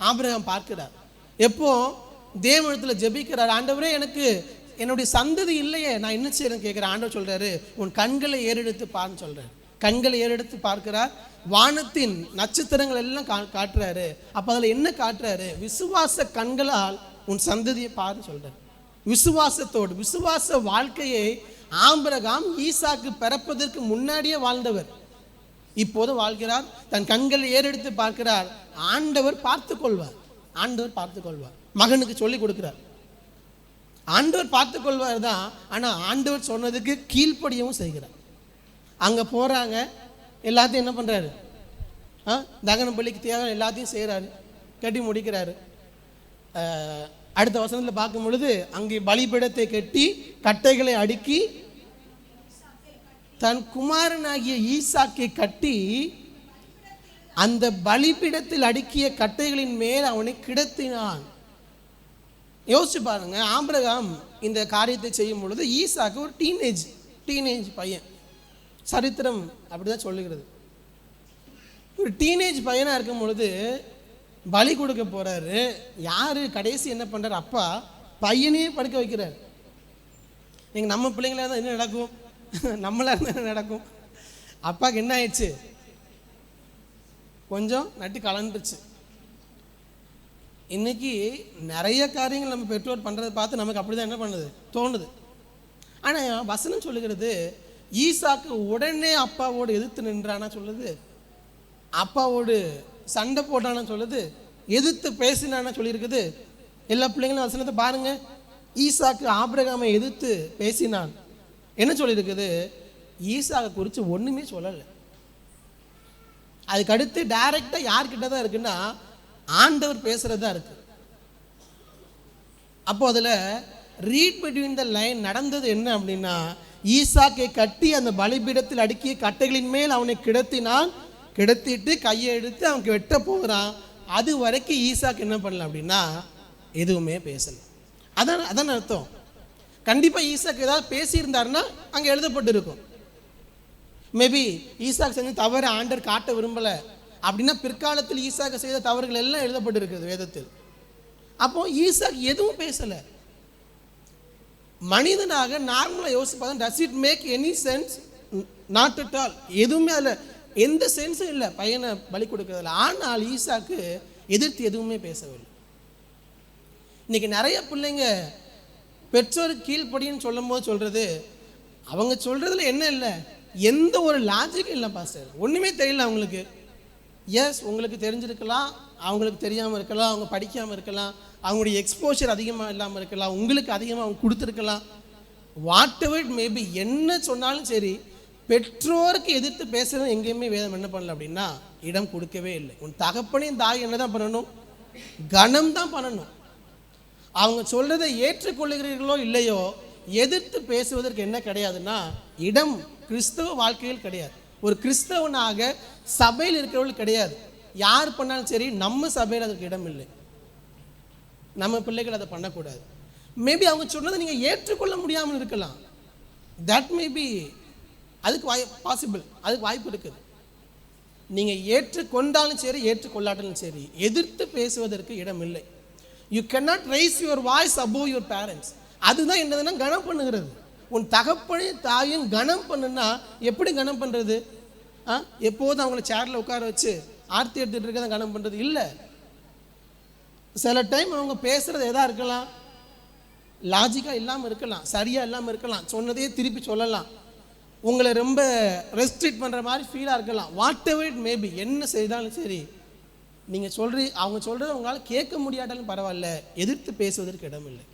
ஆபிரகாம் பார்க்கிறார். எப்போ தேவனிடத்தில் ஜெபிக்கிறார், ஆண்டவரே எனக்கு என்னுடைய சந்ததி இல்லையே, நான் என்ன செய்யறேன்னு கேட்குறேன். ஆண்டவர் சொல்றாரு, உன் கண்களை ஏறெடுத்து பாருன்னு சொல்றாரு. கண்களை ஏறெடுத்து பார்க்கிறார். வானத்தின் நட்சத்திரங்கள் எல்லாம் காட்டுறாரு. அப்போ அதில் என்ன காட்டுறாரு? விசுவாச கண்களால் உன் சந்ததியை பாருன்னு சொல்றாரு. விசுவாசத்தோடு, விசுவாச வாழ்க்கையை ஆபிரகாம் ஈசாக்கு பிறப்பதற்கு முன்னாடியே வாழ்ந்தவர். இப்போது வாழ்கிறார். தன் கண்களை ஏறெடுத்து பார்க்கிறார். ஆண்டவர் பார்த்து கொள்வார். ஆண்டவர் பார்த்து கொள்வார். மகனுக்கு சொல்லி கொடுக்கிறார். ஆண்டவர் பார்த்து கொள்வார் தான். ஆனால் ஆண்டவர் சொன்னதுக்கு கீழ்ப்படியவும் செய்கிறார். அங்கே போகிறாங்க, எல்லாத்தையும் என்ன பண்ணுறாரு, தகன பலிக்கு தேவை எல்லாத்தையும் செய்கிறாரு, கட்டி முடிக்கிறாரு. அடுத்த வசனத்தில் பார்க்கும் பொழுது, அங்கே பலிபீடத்தை கட்டி கட்டைகளை அடுக்கி தன் குமாரனாகிய ஈசாக்கை கட்டி அந்த பலிபீடத்தில் அடுக்கிய கட்டைகளின் மேல் அவனை கிடத்தினான். யோசிச்சு பாருங்க, ஆபிரகாம் இந்த காரியத்தை செய்யும் பொழுது ஈசாக்கு ஒரு டீனேஜ் பையன். சரித்திரம் அப்படிதான் சொல்லுகிறது. ஒரு டீனேஜ் பையனாக இருக்கும் பொழுது பலி கொடுக்க போறாரு. யாரு கடைசி என்ன பண்றாரு? அப்பா பையனையே படுக்க வைக்கிறார். நீங்க நம்ம பிள்ளைங்களா இருந்தால் என்ன நடக்கும்? நம்மளா இருந்தால் என்ன நடக்கும்? அப்பாவுக்கு என்ன ஆயிடுச்சு? கொஞ்சம் நட்டு கலந்துருச்சு. இன்னைக்கு நிறைய காரியங்கள் நம்ம பெற்றோர் பண்றதை பார்த்து நமக்கு அப்படிதான் என்ன பண்ணுது தோணுது. ஆனா வசனம் சொல்லுகிறது, ஈசாக்கு உடனே அப்பாவோடு எதிர்த்து நின்றானா சொல்லுது, அப்பாவோடு சண்டை போட்டானா சொல்லுது, எதிர்த்து பேசினானா சொல்லியிருக்குது. எல்லா பிள்ளைங்களும் வசனத்தை பாருங்க. ஈசாக்கு ஆபிரகாமை எதிர்த்து பேசினான். என்ன சொல்லியிருக்குது? ஈசாக்கை குறித்து ஒன்றுமே சொல்லலை. அதுக்கு அடுத்து டைரக்டாக யார்கிட்ட தான் இருக்குன்னா ஆண்டவர் பேசுறது தான் இருக்கு. அப்போ அதில் ரீட் பிட்வீன் த லைன் நடந்தது என்ன அப்படின்னா, ஈசாக்கை கட்டி அந்த பலிபீடத்தில் அடுக்கிய கட்டைகளின் மேல் அவனை கிடத்தினான். கிடத்திட்டு கையை எடுத்து அவனுக்கு வெட்ட போகிறான். அது வரைக்கும் ஈசாக்கு என்ன பண்ணல அப்படின்னா எதுவுமே பேசலை. அதான் அர்த்தம். கண்டிப்பாக ஈசாக்கு ஏதாவது பேசியிருந்தாருன்னா அங்கே எழுதப்பட்டு இருக்கும். மேபி ஈசாக்கு செஞ்ச தவறு ஆண்டவர் காட்ட விரும்பலை அப்படின்னா பிற்காலத்தில் ஈசாக்கு செய்த தவறுகள் எல்லாம் எழுதப்பட்டு இருக்குது வேதத்தில். அப்போ ஈசாக்கு எதுவும் பேசலை. மனிதனாக நார்மலாக யோசிச்சு பார்த்தா does it make any sense? Not at all. எதுவுமே அதில் எந்த சென்ஸும் இல்லை பையனை பலி கொடுக்கறதில்ல. ஆனால் ஈசாக்கு எதிர்த்து எதுவுமே பேசவில்லை. இன்னைக்கு நிறைய பிள்ளைங்க பெற்றோருக்கு கீழ்ப்படின்னு சொல்லும் போது சொல்றது, அவங்க சொல்றதுல என்ன இல்லை, எந்த ஒரு லாஜிக்கும் இல்லை பாஸ்டர், ஒன்றுமே தெரியல அவங்களுக்கு. எஸ், உங்களுக்கு தெரிஞ்சிருக்கலாம், அவங்களுக்கு தெரியாமல் இருக்கலாம், அவங்க படிக்காமல் இருக்கலாம், அவங்களுடைய எக்ஸ்போஷர் அதிகமாக இல்லாமல் இருக்கலாம், உங்களுக்கு அதிகமாக அவங்க கொடுத்துருக்கலாம். வாட் எவர் இட் மேபி, என்ன சொன்னாலும் சரி, பெற்றோருக்கு எதிர்த்து பேசுறது எங்கேயுமே வேதம் என்ன பண்ணல அப்படின்னா இடம் கொடுக்கவே இல்லை. உன் தகப்பனையும் தாய் என்ன தான் பண்ணணும்? கனம் தான் பண்ணணும். அவங்க சொல்றதை ஏற்றுக்கொள்ளுகிறீர்களோ இல்லையோ, எதிர்த்து பேசுவதற்கு என்ன கிடையாதுன்னா இடம் கிறிஸ்தவ வாழ்க்கையில் கிடையாது. ஒரு கிறிஸ்தவனாக சபையில் இருக்கிறவர்கள் கிடையாது. யார் பண்ணாலும் சரி, நம்ம சபையில் அதற்கு இடம் இல்லை. நம்ம பிள்ளைகள் அதை பண்ணக்கூடாது. மேபி அவங்க சொன்னதை நீங்கள் ஏற்றுக்கொள்ள முடியாமல் இருக்கலாம். தட் மேபி அதுக்கு பாசிபிள், அதுக்கு வாய்ப்பு இருக்குது. நீங்கள் ஏற்றுக்கொண்டாலும் சரி ஏற்றுக்கொள்ளாட்டாலும் சரி எதிர்த்து பேசுவதற்கு இடம் இல்லை. You cannot raise your voice above your parents. அதுதான் என்னதுன்னா கனம் பண்ணுகிறது. உன் தகப்பனையும் தாயும் கனம் பண்ணுன்னா எப்படி கனம் பண்ணுறது? எப்போதும் அவங்கள சேரில் உட்கார வச்சு ஆர்த்தி எடுத்துகிட்டு இருக்கதான் கனம் பண்ணுறது இல்லை. சில டைம் அவங்க பேசுகிறது எதாக இருக்கலாம், லாஜிக்காக இல்லாமல் இருக்கலாம், சரியாக இல்லாமல் இருக்கலாம், சொன்னதையே திருப்பி சொல்லலாம், உங்களை ரொம்ப ரெஸ்ட்ரிக்ட் பண்ணுற மாதிரி ஃபீலாக இருக்கலாம். வாட் எவர் இட் மேபி, என்ன செய்தாலும் சரி நீங்கள் அவங்க சொல்கிறத உங்களால் கேட்க முடியாட்டாலும் பரவாயில்ல, எதிர்த்து பேசுவதற்கு இடம் இல்லை,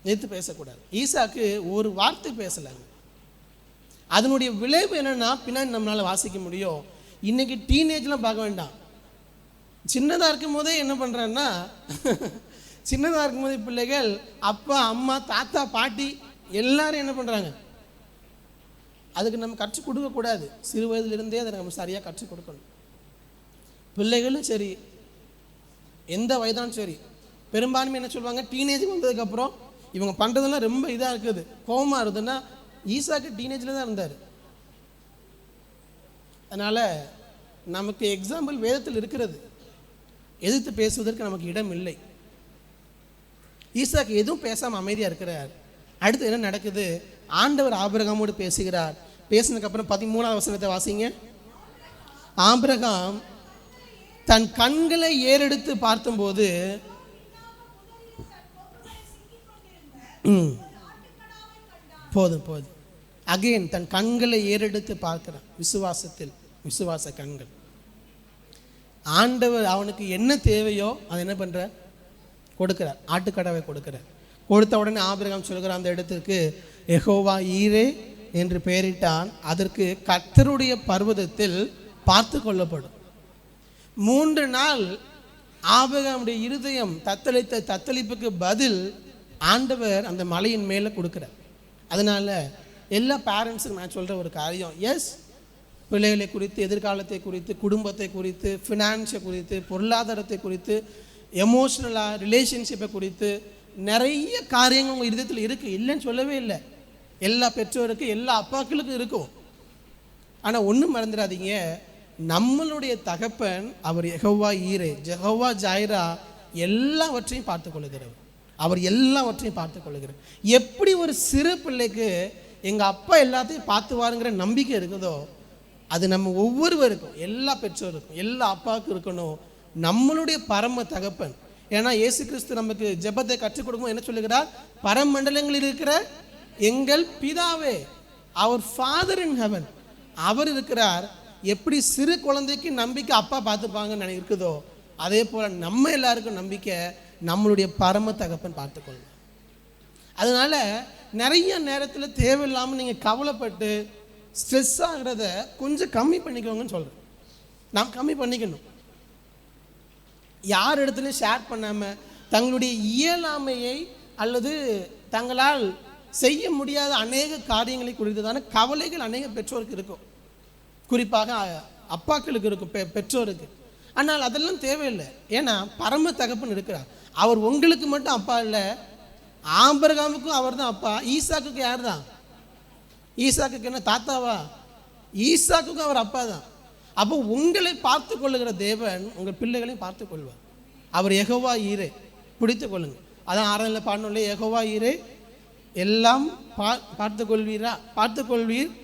எதிர்த்து பேசக்கூடாது. ஈசாக்கு ஒரு வார்த்தை பேசலாங்க. அதனுடைய விளைவு என்னென்னா பின்னாடி நம்மளால் வாசிக்க முடியும். இன்றைக்கி டீனேஜ்லாம் பார்க்க வேண்டாம், சின்னதாக இருக்கும் போதே என்ன பண்ணுறான்னா சின்னதாக இருக்கும்போதே பிள்ளைகள் அப்பா அம்மா தாத்தா பாட்டி எல்லாரும் என்ன பண்ணுறாங்க, அதுக்கு நம்ம கற்றுக் கொடுக்கக்கூடாது. சிறு வயதிலிருந்தே அதை நம்ம சரியாக கற்றுக் கொடுக்கணும். பிள்ளைகளும் சரி எந்த வயதானும் சரி, பெரும்பான்மை என்ன சொல்லுவாங்க, டீனேஜுக்கு வந்ததுக்கப்புறம் இவங்க பண்ணுறதெல்லாம் ரொம்ப இதாக இருக்குது, கோபமாக இருக்குதுன்னா ஈசாக்கு டீனேஜில் தான் இருந்தார். அதனால் நமக்கு எக்ஸாம்பிள் வேதத்தில் இருக்கிறது, எதிர்த்து பேசுவதற்கு நமக்கு இடம் இல்லை. ஈசாக்கு எதுவும் பேசாமல் அமைதியாக இருக்கிறார். அடுத்து என்ன நடக்குது, ஆண்டவர் ஆபிரகாமோடு பேசுகிறார். பேசினதுக்கப்புறம் 13வது வசனத்தை வாசிங்க. ஆபிரகாம் தன் கண்களை ஏறெடுத்து பார்த்தபோது போதும் அகைன் தன் கண்களை ஏறெடுத்து பார்க்கிறான். விசுவாச கண்கள். ஆண்டவர் அவனுக்கு என்ன தேவையோ அதை என்ன பண்ணுறார், கொடுக்கிறார். ஆட்டுக்கடாவை கொடுக்கிறார். கொடுத்த உடனே ஆபிரகாம் சொல்கிறார், அந்த இடத்திற்கு யெகோவா ஈரே என்று பெயரிட்டான். அதற்கு கர்த்தருடைய பர்வதத்தில் பார்த்து கொள்ளப்படும். 3 நாள் ஆபிரகாமுடைய இருதயம் தத்தளித்த தத்தளிப்புக்கு பதில் ஆண்டவர் அந்த மலையின் மேலே கொடுக்கிறார். அதனால் எல்லா பேரண்ட்ஸுக்கும் நான் சொல்கிற ஒரு காரியம், எஸ், பிள்ளைகளை குறித்து, எதிர்காலத்தை குறித்து, குடும்பத்தை குறித்து, ஃபினான்ஸை குறித்து, பொருளாதாரத்தை குறித்து, எமோஷ்னலாக ரிலேஷன்ஷிப்பை குறித்து நிறைய காரியங்கள் உங்கள் இருதயத்தில் இருக்குது, இல்லைன்னு சொல்லவே இல்லை. எல்லா பெற்றோருக்கும் எல்லா அப்பாக்களுக்கும் இருக்கும். ஆனால் ஒன்றும் மறந்துடாதீங்க, நம்மளுடைய தகப்பன் அவர் யெகோவா ஈரே, ஜெகோவா ஜாயிரா, எல்லாவற்றையும் பார்த்து கொள்ளுகிறவர். அவர் எல்லாவற்றையும் பார்த்து கொள்ளுகிறார். எப்படி ஒரு சிறு பிள்ளைக்கு எங்கள் அப்பா எல்லாத்தையும் பார்த்துவாருங்கிற நம்பிக்கை இருக்குதோ, அது நம்ம ஒவ்வொருவருக்கும், எல்லா பெற்றோருக்கும், எல்லா அப்பாவுக்கும் இருக்கணும். நம்மளுடைய பரம தகப்பன், ஏன்னா இயேசு கிறிஸ்து நமக்கு ஜெபத்தை கற்றுக் கொடுக்கும். என்ன சொல்லுகிறார், பரமண்டலங்களில் இருக்கிற எங்கள் பிதாவே, அவர் ஃபாதர் இன் ஹெவன், அவர் இருக்கிறார். எப்படி சிறு குழந்தைக்கு நம்பிக்கை அப்பா பார்த்துப்பாங்கன்னு இருக்குதோ, அதே போல் நம்ம எல்லாருக்கும் நம்பிக்கை நம்மளுடைய பரம தகப்பன் பார்த்துக்கொள்ளும். அதனால் நிறைய நேரத்தில் தேவையில்லாமல் நீங்கள் கவலைப்பட்டு ஸ்ட்ரெஸ் ஆகிறத கொஞ்சம் கம்மி பண்ணிக்கோங்கன்னு சொல்கிறேன். நாம் கம்மி பண்ணிக்கணும். யார் இடத்துலையும் ஷேர் பண்ணாமல் தங்களுடைய இயலாமையை அல்லது தங்களால் செய்ய முடியாத அநேக காரியங்களை குறித்ததான கவலைகள் அநேக பெற்றோருக்கு இருக்கும், குறிப்பாக அப்பாக்களுக்கு இருக்கும், பெற்றோருக்கு. ஆனால் அதெல்லாம் தேவையில்லை. ஏன்னா பரம தகப்பன் இருக்கிறார். அவர் உங்களுக்கு மட்டும் அப்பா இல்லை, ஆபிரகாமுக்கும் அவர் தான் அப்பா. ஈசாக்குக்கு யார் தான்? ஈசாக்குக்கு என்ன தாத்தாவா? ஈசாக்குக்கும் அவர் அப்பா தான். அப்போ உங்களை பார்த்து கொள்ளுகிற தேவன் உங்கள் பிள்ளைகளையும் பார்த்து கொள்வார். அவர் யெகோவா ஈரே, பிடித்து கொள்ளுங்க. அதான் 6 பாடணும்ல, யெகோவா ஈரே எல்லாம் பார்த்து கொள்வீர்,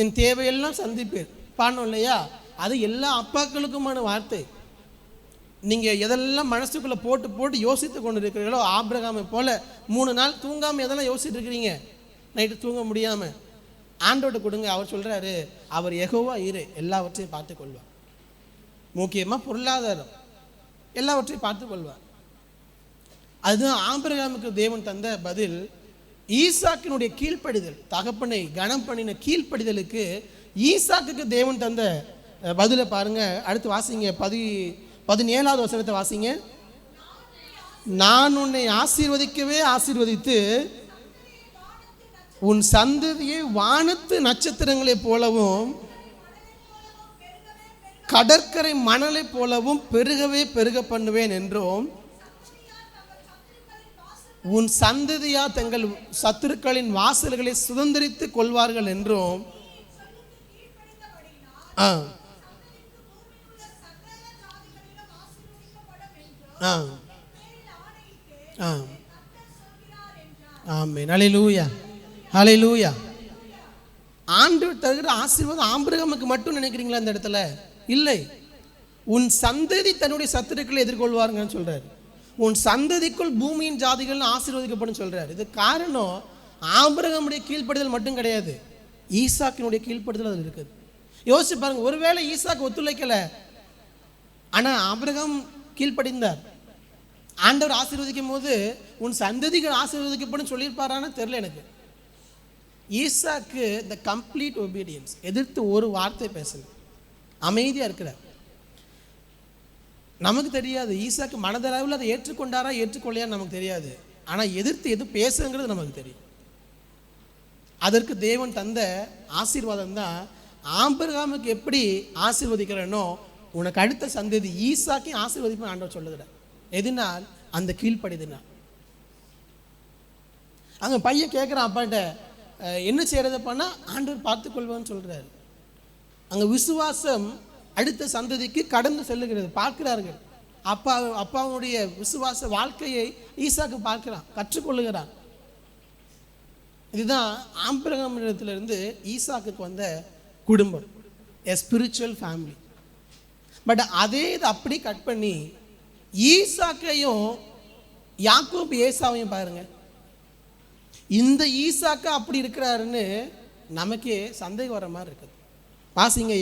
என் தேவையெல்லாம் சந்திப்பீர் பாடணும் இல்லையா? அது எல்லா அப்பாக்களுக்குமான வார்த்தை. நீங்கள் எதெல்லாம் மனசுக்குள்ளே போட்டு யோசித்து கொண்டு இருக்கிறீங்களோ, ஆபிரகாமை போல் 3 நாள் தூங்காமல் எதெல்லாம் யோசிச்சுட்டு இருக்கிறீங்க, நைட்டு தூங்க முடியாமல், ஆண்டோட கொடுங்க. அவர் சொல்கிறாரு, அவர் யெகோவா ஈரே எல்லாவற்றையும் பார்த்து கொள்வார். முக்கியமாக பொருளாதாரம் எல்லாவற்றையும் பார்த்து கொள்வார். அதுதான் ஆபிரகாமுக்கு தேவன் தந்த பதில். ஈசாக்கினுடைய கீழ்ப்படிதல், தகப்பனை கனம் பண்ணின கீழ்ப்படிதலுக்கு ஈசாக்குக்கு தேவன் தந்த பதிலை பாருங்க. அடுத்து வாசிங்க, 17வது வசனத்தை வாசிங்க. நான் உன்னை ஆசீர்வதிக்கவே ஆசீர்வதித்து உன் சந்ததியை வானத்து நட்சத்திரங்களைப் போலவும் கடற்கரை மணலை போலவும் பெருகவே பெருக பண்ணுவேன் என்றும் உன் சந்ததியா தங்கள் சத்துருக்களின் வாசல்களை சுதந்திரித்துக் கொள்வார்கள் என்றும். ஆமென். ஹல்லேலூயா, ஹல்லேலூயா. ஆண்டவர் தருகிற ஆசீர்வாதம் ஆபிரகாமுக்கு மட்டும் நினைக்கிறீங்களா? இந்த இடத்துல இல்லை. உன் சந்ததி தன்னுடைய சத்துருக்களை எதிர்கொள்வாருங்கன்னு சொல்றாரு. உன் சந்ததிக்குள் பூமியின் ஜாதிகள் ஆசீர்வதிக்கப்படும் சொல்றாரு. இது காரணம் ஆபிரகாமுடைய கீழ்ப்படுதல் மட்டும் கிடையாது, ஈசாக்கினுடைய கீழ்ப்படுதல் அது இருக்குது. யோசிச்சு பாருங்க, ஒருவேளை ஈசாக்கு ஒத்துழைக்கல, ஆனா ஆபிரகாம் கீழ்ப்படிந்தார். ஆண்டவர் ஆசீர்வதிக்கும் போது உன் சந்ததிகள் ஆசீர்வதிக்கப்படும் சொல்லியிருப்பாரான்னு தெரியல எனக்கு. ஈசாக்கு த கம்ப்ளீட் ஒபீடியன்ஸ், எதிர்த்து ஒரு வார்த்தை பேசல, அமைதியா இருக்கிறார். நமக்கு தெரியாது ஈசாக்கு மனதளவில் அதை ஏற்றுக்கொண்டாரா ஏற்றுக்கொள்ளையான்னு நமக்கு தெரியாது. ஆனால் எதிர்த்து எது பேசுங்கிறது நமக்கு தெரியும். அதற்கு தேவன் தந்த ஆசீர்வாதம் தான். ஆபிரகாமுக்கு எப்படி ஆசீர்வதிக்கிறேனோ உனக்கு அடுத்த சந்ததி ஈசாக்கையும் ஆசீர்வதிப்பு ஆண்டவர் சொல்லுகிறார். எதுனால்? அந்த கீழ்ப்படிதுனா. அங்கே பையன் கேட்குறான் அப்பாட்ட, என்ன செய்யறதப்பான்னா ஆண்டவர் பார்த்துக்கொள்வான்னு சொல்கிறாரு. அங்கே விசுவாசம் அடுத்த சந்ததிக்கு கடந்து செல்லுகிறது. பார்க்கிறார்கள், அப்பாவுடைய விசுவாச வாழ்க்கையை ஈசாக்கு பார்க்கிறான், கற்றுக்கொள்ளுகிறான். இதுதான் ஆபிரகாமிடத்திலிருந்து ஈசாக்குக்கு வந்த குடும்பம், எ ஸ்பிரிச்சுவல் ஃபேமிலி. பட் அதே இது அப்படி கட் பண்ணி ஈசாக்கையும் யாக்கோபு ஏசாவையும் பாருங்க. இந்த ஈசாக்கா அப்படி இருக்கிறாருன்னு நமக்கே சந்தேகம் வர மாதிரி இருக்குது. வாசிங்க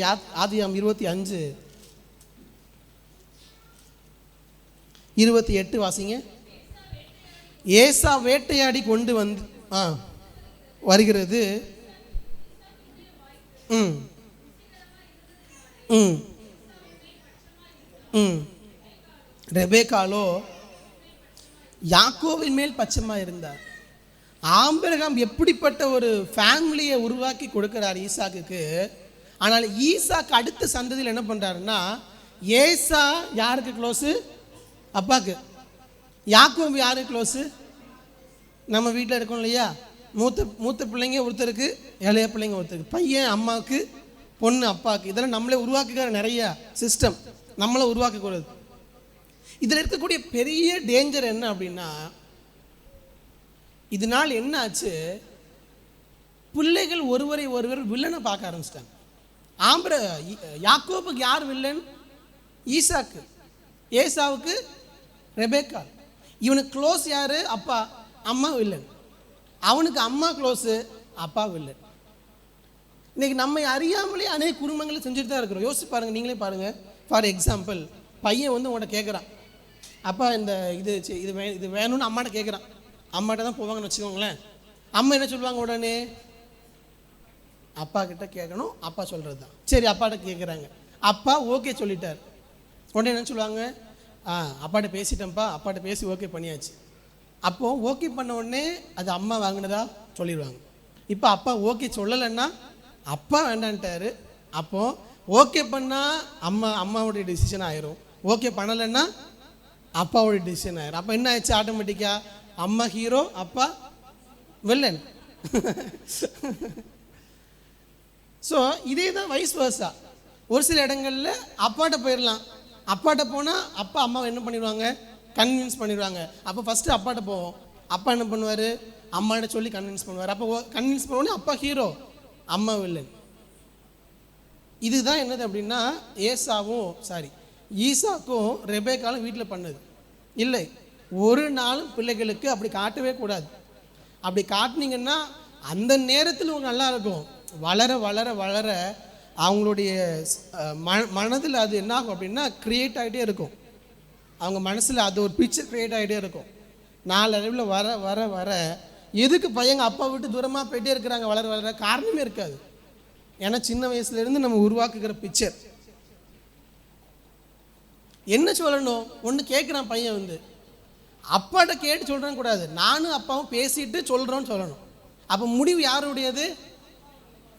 ஆதியாம் 25:28 வாசிங்க. ஏசா வேட்டையாடி கொண்டு வந்து வருகிறது. ரெபேக்காலோ யாக்கோவின் மேல் பட்சமாக இருந்தார். ஆபிரகாம் எப்படிப்பட்ட ஒரு ஃபேமிலியை உருவாக்கி கொடுக்கிறார் ஈசாக்குக்கு. ஆனால் ஈசாக்கு அடுத்த சந்ததியில் என்ன பண்ணுறாருன்னா, ஏசா யாருக்கு க்ளோஸு? அப்பாவுக்கு. யாக்கோபு யாருக்கு க்ளோஸு? நம்ம வீட்டில் இருக்கோம் இல்லையா, மூத்த பிள்ளைங்க ஒருத்தருக்கு, இளைய பிள்ளைங்க ஒருத்தருக்கு, பையன் அம்மாவுக்கு, பொண்ணு அப்பாவுக்கு. இதெல்லாம் நம்மளே உருவாக்குகிற நிறைய சிஸ்டம், நம்மளை உருவாக்கக்கூடாது. இதில் இருக்கக்கூடிய பெரிய டேஞ்சர் என்ன அப்படின்னா, இதனால் என்ன ஆச்சு, பிள்ளைகள் ஒருவரை ஒருவர் வில்லனை பார்க்க ஆரம்பிச்சிட்டாங்க. யாக்கோபுக்கு யார் வில்லன்? ஈசாக்கு. ஏசாவுக்கு ரெபேக்கா. இவனுக்கு க்ளோஸ் யாரு? அப்பா. அம்மா வில்லன். அவனுக்கு அம்மா க்ளோஸு, அப்பா வில்லன். இன்னைக்கு நம்ம அறியாமலே அநேக குடும்பங்களை செஞ்சுட்டு தான் இருக்கிறோம். யோசிச்சு பாருங்க, நீங்களே பாருங்க. ஃபார் எக்ஸாம்பிள், பையன் வந்து உங்கள்கிட்ட கேட்குறான், அப்பா இந்த இது வேணும்னு அம்மாட்ட கேட்குறான். அம்மாட்ட தான் போவாங்கன்னு வச்சுக்கோங்களேன். அம்மா என்ன சொல்லுவாங்க? உடனே அப்பா கிட்ட கேட்கணும், அப்பா சொல்கிறது தான். சரி, அப்பாட்ட கேட்குறாங்க, அப்பா ஓகே சொல்லிட்டார். உடனே என்ன சொல்லுவாங்க? அப்பாட்ட பேசிட்டேன்ப்பா, அப்பாட்ட பேசி ஓகே பண்ணியாச்சு. அப்போது ஓகே பண்ண உடனே அது அம்மா வாங்கினதா சொல்லிடுவாங்க. இப்போ அப்பா ஓகே சொல்லலைன்னா அப்பா வேண்டான்ட்டாரு. அப்போது ஓகே பண்ணால் அம்மாவுடைய டிசிஷன் ஆயிரும், ஓகே பண்ணலைன்னா அப்பாவுடைய டிசிஷன் ஆயிரும். அப்போ என்ன ஆயிடுச்சு? ஆட்டோமேட்டிக்காக அம்மா ஹீரோ, அப்பா வில்லன். ஸோ இதே தான் வைஸ் வர்ஸா. ஒரு சில இடங்களில் அப்பாட்ட போயிடலாம், அப்பாட்ட போனால் அப்பா அம்மாவை என்ன பண்ணிடுவாங்க? கன்வின்ஸ் பண்ணிடுவாங்க. அப்போ ஃபஸ்ட்டு அப்பாட்ட போவோம், அப்பா என்ன பண்ணுவார்? அம்மாட்ட சொல்லி கன்வின்ஸ் பண்ணுவார். அப்போ கன்வின்ஸ் பண்ணோடனே அப்பா ஹீரோ, அம்மா வில்லன். இதுதான் என்னது அப்படின்னா, ஈசாக்கும் ரெபேக்காலும் வீட்டில் பண்ணது இல்லை. ஒரு நாளும் பிள்ளைகளுக்கு அப்படி காட்டவே கூடாது. அப்படி காட்டினீங்கன்னா அந்த நேரத்தில் உங்களுக்கு நல்லா இருக்கும். வளர வளர வளர அவங்களுடைய மனதில் அது என்ன ஆகும் அப்படின்னா, க்ரியேட் ஆகிட்டே இருக்கும். அவங்க மனசில் அது ஒரு பிக்சர் க்ரியேட் ஆகிட்டே இருக்கும். நாளடைவில் வர வர வர எதுக்கு பையங்க அப்பா விட்டு தூரமாக போயிட்டே இருக்கிறாங்க வளர வளர? காரணமே இருக்காது. ஏன்னா சின்ன வயசுலேருந்து நம்ம உருவாக்குகிற பிக்சர். என்ன சொல்லணும்? ஒன்று கேட்குறான் பையன் வந்து, அப்பாட்ட கேட்டு சொல்கிறேன்னு கூடாது, நானும் அப்பாவும் பேசிட்டு சொல்கிறோன்னு சொல்லணும். அப்போ முடிவு யாருடையது?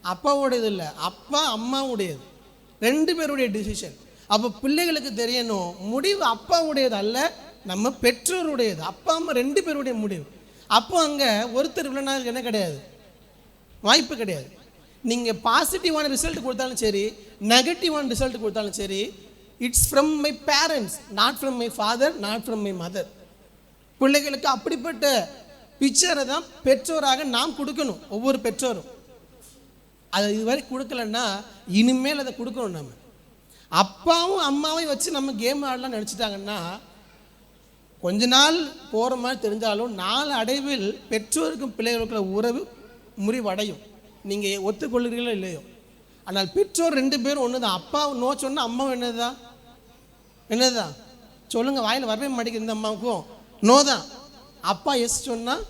அப்பாவுடையது இல்லை, அப்பா அம்மாவுடையது, ரெண்டு பேருடைய டிசிஷன். அப்போ பிள்ளைகளுக்கு தெரியணும், முடிவு அப்பாவுடையது அல்ல, நம்ம பெற்றோருடையது, அப்பா அம்மா 2 பேருடைய முடிவு. அப்போ அங்கே ஒருத்தர் இவ்வளோ என்ன கிடையாது, வாய்ப்பு கிடையாது. நீங்கள் பாசிட்டிவான ரிசல்ட் கொடுத்தாலும் சரி, நெகட்டிவான ரிசல்ட் கொடுத்தாலும் சரி, it's from my parents, not from my father, not from my mother. பிள்ளைகளுக்கு அப்படிப்பட்ட பிக்சரை தான் பெற்றோராக நாம் கொடுக்கணும். ஒவ்வொரு பெற்றோரும் அதை இதுவரை கொடுக்கலன்னா இனிமேல் அதை கொடுக்கணும். நம்ம அப்பாவும் அம்மாவையும் வச்சு நம்ம கேம் ஆடலாம் நினச்சிட்டாங்கன்னா கொஞ்ச நாள் போகிற மாதிரி தெரிஞ்சாலும் நாள் அடைவில் பெற்றோருக்கும் பிள்ளைகளுக்குள்ள உறவு முறிவடையும். நீங்கள் ஒத்துக்கொள்கிறீர்களோ இல்லையோ, ஆனால் பெற்றோர் 2 பேரும் ஒன்று தான். அப்பா நோ சொன்னால் அம்மாவும் என்னதுதான் சொல்லுங்கள், வாயில் வரவே மாட்டேங்குது. இந்த அம்மாவுக்கும் நோ தான். அப்பா எஸ் சொன்னால்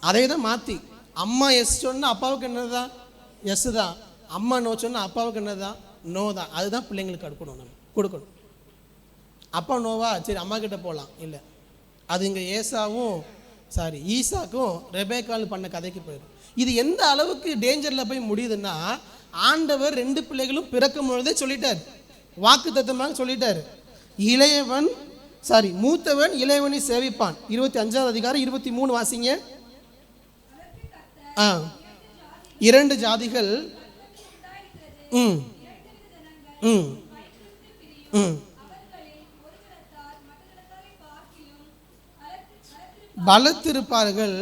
அதே தான் மாற்றி, அம்மா எஸ் சொன்னால் அப்பாவுக்கு என்னதான் எஸ் தான், அம்மா நோ சொன்னால் அப்பாவுக்கு என்னதான் நோ தான். அதுதான் பிள்ளைங்களுக்கு கொடுக்கணும். நம்ம கொடுக்கணும். அப்பா நோவா, சரி அம்மா கிட்ட போகலாம், இல்லை. அது இங்கே ஈசாக்கும் ரெபேக்கால் பண்ண கதைக்கு போயிடும். இது எந்த அளவுக்கு டேஞ்சரில் போய் முடியுதுன்னா, ஆண்டவர் 2 பிள்ளைகளும் பிறக்கும் பொழுதே சொல்லிட்டார், வாக்கு தத்தமாக சொல்லிட்டார். மூத்தவன் இளையவனை சேவிப்பான். 25வது அதிகாரம் 23 வாசிங்க. 2 ஜாதிகள் பலத்திருப்பார்கள்,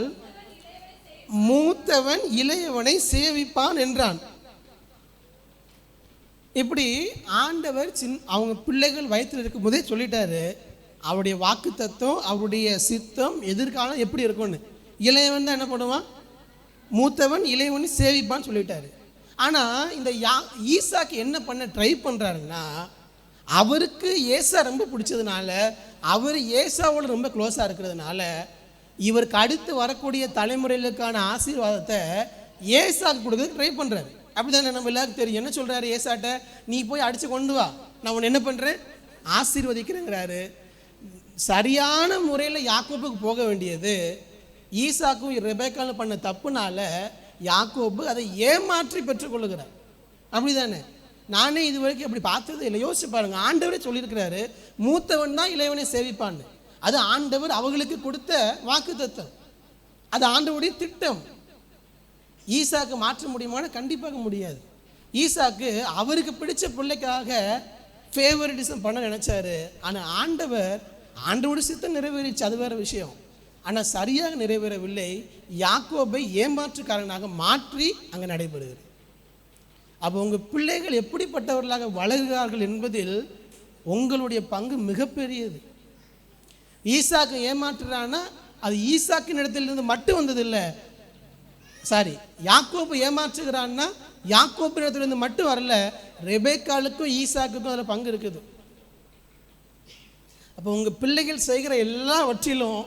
மூத்தவன் இளையவனை சேவிப்பான் என்றான். இப்படி ஆண்டவர் அவங்க பிள்ளைகள் வயிற்றில் இருக்கும் போதே சொல்லிட்டாரு, அவருடைய வாக்கு தத்துவம், அவருடைய சித்தம், எதிர்காலம் எப்படி இருக்கும்னு. இளையவன் தான் என்ன பண்ணுவான், மூத்தவன் இளையவனை சேவிப்பான்னு சொல்லிட்டாரு. ஆனால் இந்த ஈசாக்கு என்ன பண்ண ட்ரை பண்ணுறாருன்னா, அவருக்கு ஏசா ரொம்ப பிடிச்சதுனால, அவர் ஏசாவோடு ரொம்ப க்ளோஸாக இருக்கிறதுனால, இவருக்கு அடுத்து வரக்கூடிய தலைமுறைகளுக்கான ஆசீர்வாதத்தை ஏசாக்கு கொடுக்கறதுக்கு ட்ரை பண்ணுறாரு. அப்படி தானே நம்ம எல்லாருக்கும் தெரியும். என்ன சொல்கிறாரு ஏசாட்ட, நீ போய் அடித்து கொண்டு வா, நான் உன்னை என்ன பண்ணுறேன், ஆசீர்வதிக்கிறேங்கிறாரு. சரியான முறையில் யாக்கோபுக்கு போக வேண்டியது, ஈசாக்கும் ரெபேக்காலும் பண்ண தப்புனால யாக்கோபு அதை ஏமாற்றி பெற்றுக்கொள்ளுகிறார். அப்படி தானே, நானே இது வரைக்கும் அப்படி பார்த்தது இல்லை. யோசிச்சு பாருங்க, ஆண்டவரே சொல்லியிருக்கிறாரு மூத்தவன் தான் இளையவனை சேவிப்பான்னு. அது ஆண்டவர் அவங்களுக்கு கொடுத்த வாக்கு தத்தம், அது ஆண்டவருடைய திட்டம். ஈசாக்கு மாற்ற முடியுமான? கண்டிப்பாக முடியாது. ஈசாக்கு அவருக்கு பிடிச்ச பிள்ளைக்காக ஃபேவரிட்டிசம் பண்ண நினைச்சாரு. ஆனால் ஆண்டவருடைய சித்தம் நிறைவேறிச்சு, அது வேற விஷயம். ஆனால் சரியாக நிறைவேறவில்லை. யாக்கோபை ஏமாற்றுக்காரனாக மாற்றி அங்கே நடைபெறுகிறது. அப்போ உங்கள் பிள்ளைகள் எப்படிப்பட்டவர்களாக வளர்கிறார்கள் என்பதில் உங்களுடைய பங்கு மிகப்பெரியது. ஈசாக்கு ஏமாற்றுறான்னா அது ஈசாக்கின் இடத்திலிருந்து மட்டும் வந்ததில்லை. யாக்கோபு ஏமாற்றுகிறான்னா யாக்கோபு இடத்திலிருந்து மட்டும் வரல, ரெபேக்காலுக்கும் ஈசாக்குக்கும் அதில் பங்கு இருக்குது. அப்போ உங்கள் பிள்ளைகள் செய்கிற எல்லாவற்றிலும்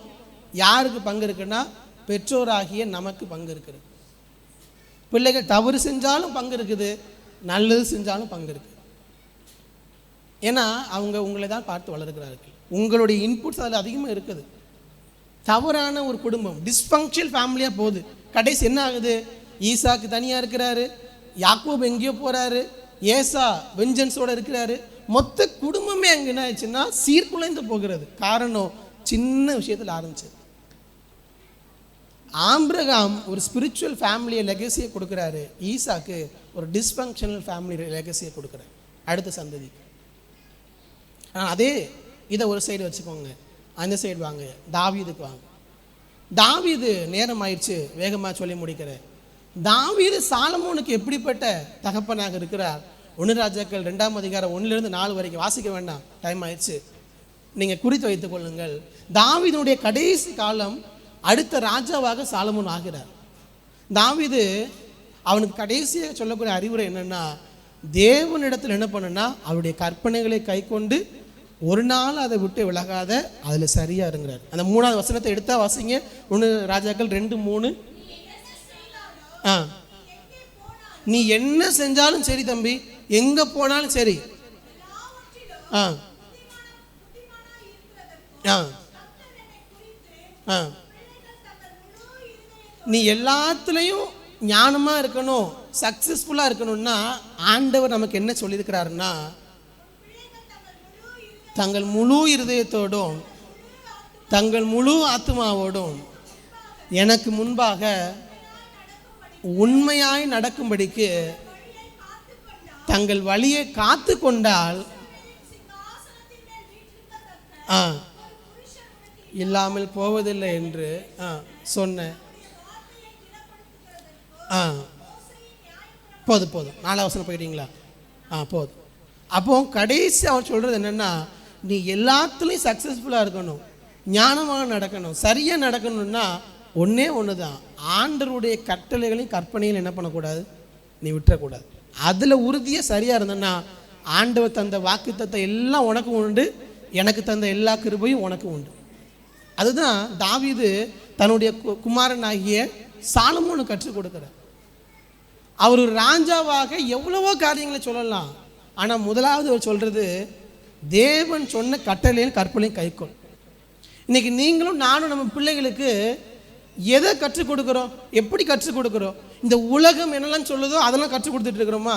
யாருக்கு பங்கு இருக்குன்னா, பெற்றோராகிய நமக்கு பங்கு இருக்குது. பிள்ளைகள் தவறு செஞ்சாலும் பங்கு இருக்குது, நல்லது செஞ்சாலும் பங்கு இருக்குது. ஏன்னா அவங்க உங்களை தான் பார்த்து வளர்கிறார்கள். உங்களுடைய இன்புட்ஸ் அதில் அதிகமாக இருக்குது. தவறான ஒரு குடும்பம், டிஸ்ஃபங்க்ஷனல் ஃபேமிலியாக போகுது. கடைசி என்ன ஆகுது, ஈசாக்கு தனியாக இருக்கிறாரு, யாக்கோபு எங்கேயோ போகிறாரு, ஏசா வெஞ்சன்ஸோடு இருக்கிறாரு. மொத்த குடும்பமே அங்கே என்ன ஆயிடுச்சுன்னா சீர்குலைந்து போகிறது. காரணம் சின்ன விஷயத்தில் ஆரம்பிச்சது. ஆபிரகாம் ஒரு ஸ்பிரிச்சுவல் ஃபேமிலியை லெகசியை கொடுக்குறாரு, ஈசாக்கு ஒரு டிஸ்ஃபங்க்ஷனல் ஃபேமிலி லெகசியை கொடுக்குறாரு அடுத்த சந்ததிக்கு. ஆனால் அதே இதை ஒரு சைடு வச்சுக்கோங்க, அந்த சைடு வாங்க, தாவீதுக்கு வாங்க. தாவீது, நேரம் ஆயிடுச்சு வேகமாக சொல்லி முடிக்கிறேன். தாவீது சாலமோனுக்கு எப்படிப்பட்ட தகப்பனாக இருக்கிறார். 1 ராஜாக்கள் 2ஆம் அதிகாரம் 1-4 வரைக்கும் வாசிக்க வேண்டாம், டைம் ஆயிடுச்சு, நீங்கள் குறித்து வைத்துக் கொள்ளுங்கள். தாவீதுடைய கடைசி காலம் அடுத்த ராஜாவாக சாலமோன் ஆகிறார். தாவீது அவனுக்கு கடைசியாக சொல்லக்கூடிய அறிவுரை என்னென்னா, தேவனிடத்தில் என்ன பண்ணுன்னா அவருடைய கற்பனைகளை கை கொண்டு ஒரு நாள் அதை விட்டு விலகாத அதில் சரியாக இருங்கிறார். அந்த 3ஆவது வசனத்தை எடுத்தா வாசிங்க. 1 ராஜாக்கள் 2:3. நீ என்ன செஞ்சாலும் சரி தம்பி, எங்கே போனாலும் சரி, நீ எல்லாத்துலேயும் ஞானமாக இருக்கணும், சக்ஸஸ்ஃபுல்லாக இருக்கணும்னா ஆண்டவர் நமக்கு என்ன சொல்லியிருக்கிறாருன்னா, தங்கள் முழு இருதயத்தோடும் தங்கள் முழு ஆத்துமாவோடும் எனக்கு முன்பாக உண்மையாய் நடக்கும்படிக்கு தங்கள் வழியை காத்து கொண்டால் இல்லாமல் போவதில்லை என்று சொன்ன. போதும் 4 வசனம் போயிட்டீங்களா? போதும். அப்போ கடைசி அவர் சொல்கிறது என்னென்னா, நீ எல்லாத்துலேயும் சக்ஸஸ்ஃபுல்லாக இருக்கணும், ஞானமாக நடக்கணும், சரியாக நடக்கணும்னா ஒன்றே ஒன்று தான், ஆண்டவருடைய கட்டளைகளையும் கற்பனைகளையும் என்ன பண்ணக்கூடாது, நீ விட்டுறக்கூடாது. அதில் உறுதியாக சரியாக இருந்தேன்னா ஆண்டவர் தந்த வாக்குத்தத்தம் எல்லாம் உனக்கும் உண்டு, எனக்கு தந்த எல்லா கிருபையும் உனக்கும் உண்டு. அதுதான் தாவீது தன்னுடைய குமாரனாகிய சாலமோனுக்கு கற்றுக் கொடுக்கிறார். அவர் ஒரு ராஜாவாக எவ்வளவோ காரியங்களை சொல்லலாம், ஆனால் முதலாவது அவர் சொல்கிறது, தேவன் சொன்ன கட்டளையும் கற்பனையும் கைக்கொள். இன்றைக்கி நீங்களும் நானும் நம்ம பிள்ளைகளுக்கு எதை கற்றுக் கொடுக்குறோம், எப்படி கற்றுக் கொடுக்குறோம்? இந்த உலகம் என்னெல்லாம் சொல்லுதோ அதெல்லாம் கற்றுக் கொடுத்துட்டு இருக்கிறோமா?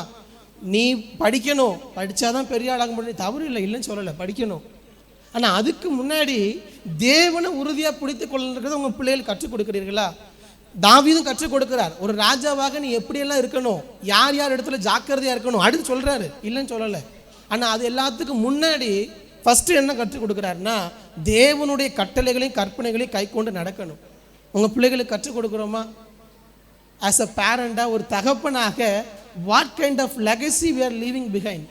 நீ படிக்கணும், படித்தாதான் பெரிய ஆளாக முடியும், தவறு இல்லை, இல்லைன்னு சொல்லலை, படிக்கணும். ஆனால் அதுக்கு முன்னாடி தேவனை உறுதியாக பிடித்து கொள்ளுங்கிறத உங்கள் பிள்ளைகள் கற்றுக் கொடுக்குறீர்களா? தாவீதும் கற்றுக் கொடுக்குறார், ஒரு ராஜாவாக நீ எப்படியெல்லாம் இருக்கணும், யார் யார் இடத்துல ஜாக்கிரதையாக இருக்கணும், அடுத்து சொல்கிறாரு, இல்லைன்னு சொல்லலை. ஆனால் அது எல்லாத்துக்கும் முன்னாடி ஃபஸ்ட்டு என்ன கற்றுக் கொடுக்குறாருன்னா, தேவனுடைய கட்டளைகளையும் கற்பனைகளையும் கை கொண்டு நடக்கணும். உங்கள் பிள்ளைகளுக்கு கற்றுக் கொடுக்குறோமா? ஆஸ் அ பேரண்டாக, ஒரு தகப்பனாக, what kind of legacy we are leaving behind?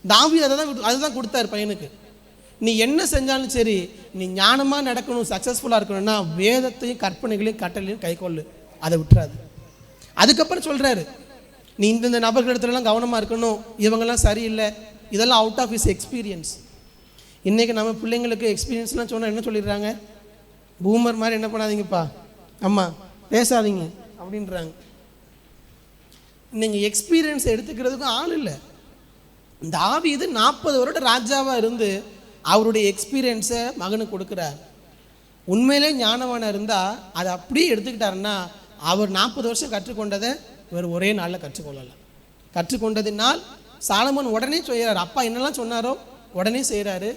தாவீது அதுதான் கொடுத்தார் பையனுக்கு. நீ என்ன செஞ்சாலும் சரி, நீ ஞானமாக நடக்கணும், சக்ஸஸ்ஃபுல்லாக இருக்கணும்னா வேதத்தையும் கற்பனைகளையும் கட்டளையும் கை கொள்ளு, அதை விட்டுறாது. அதுக்கப்புறம் சொல்கிறாரு, நீ இந்த நபர்களிடத்துலலாம் கவனமாக இருக்கணும், இவங்கெல்லாம் சரியில்லை, இதெல்லாம் அவுட் ஆஃப் ஹிஸ் எக்ஸ்பீரியன்ஸ். இன்றைக்கி நம்ம பிள்ளைங்களுக்கு எக்ஸ்பீரியன்ஸ்லாம் சொன்னால் என்ன சொல்லிடுறாங்க, பூமர் மாதிரி என்ன பண்ணாதீங்கப்பா, அம்மா பேசாதீங்க அப்படின்றாங்க. நீங்கள் எக்ஸ்பீரியன்ஸ் எடுத்துக்கிறதுக்கும் ஆள் இல்லை. தாவீது 40 வருடம் ராஜாவாக இருந்து அவருடைய எக்ஸ்பீரியன்ஸை மகனுக்கு கொடுக்குறார். உண்மையிலே ஞானவானாக இருந்தால் அதை அப்படியே எடுத்துக்கிட்டாருன்னா, அவர் 40 வருஷம் கற்றுக்கொண்டதை இவர் ஒரே நாளில் கற்றுக்கொள்ளலாம். கற்றுக்கொண்டதினால் சாலமோன் உடனே செய்கிறார், அப்பா என்னெல்லாம் சொன்னாரோ உடனே செய்கிறாரு.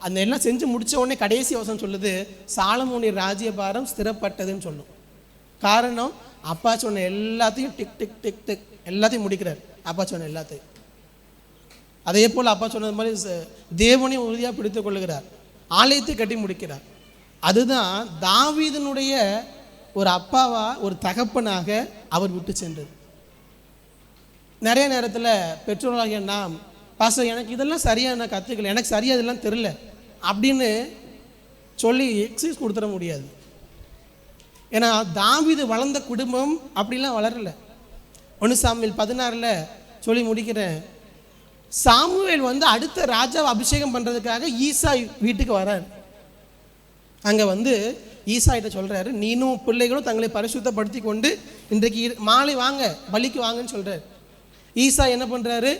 அந்த எல்லாம் செஞ்சு முடித்த உடனே கடைசி வசனம் சொல்லுது, சாலமோனுடைய ராஜ்யபாரம் ஸ்திரப்பட்டதுன்னு சொல்லும். காரணம், அப்பா சொன்ன எல்லாத்தையும் டிக் டிக் டிக் டிக் எல்லாத்தையும் முடிக்கிறார். அப்பா சொன்ன எல்லாத்தையும், அதே போல் அப்பா சொன்னது மாதிரி தேவனையும் உறுதியாக பிடித்து கொள்ளுகிறார், ஆலயத்தை கட்டி முடிக்கிறார். அதுதான் தாவீதனுடைய ஒரு அப்பாவா, ஒரு தகப்பனாக அவர் விட்டு சென்றது. நிறைய நேரத்தில் பெற்றோர்களாகிய நாம், பாஸ்டர் எனக்கு இதெல்லாம் சரியாக நான் கற்றுக்கல, எனக்கு சரியாக இதெல்லாம் தெரில அப்படின்னு சொல்லி எக்ஸ்கியூஸ் கொடுத்துட முடியாது. ஏன்னா தாவீது வளர்ந்த குடும்பம் அப்படிலாம் வளரல. 1 சாமுவேல் 16 சொல்லி முடிக்கிறேன், சாமுவேல் அடுத்த ராஜாவை அபிஷேகம் பண்ணுறதுக்காக ஈசாய் வீட்டுக்கு வரார். அங்கே ஈசாயிட்ட சொல்கிறாரு, நீனும் பிள்ளைகளும் தங்களை பரிசுத்தப்படுத்தி கொண்டு இன்றைக்கு மாலை வாங்க, பலிக்கு வாங்கன்னு சொல்கிறார். ஈசா என்ன பண்ணுறாரு,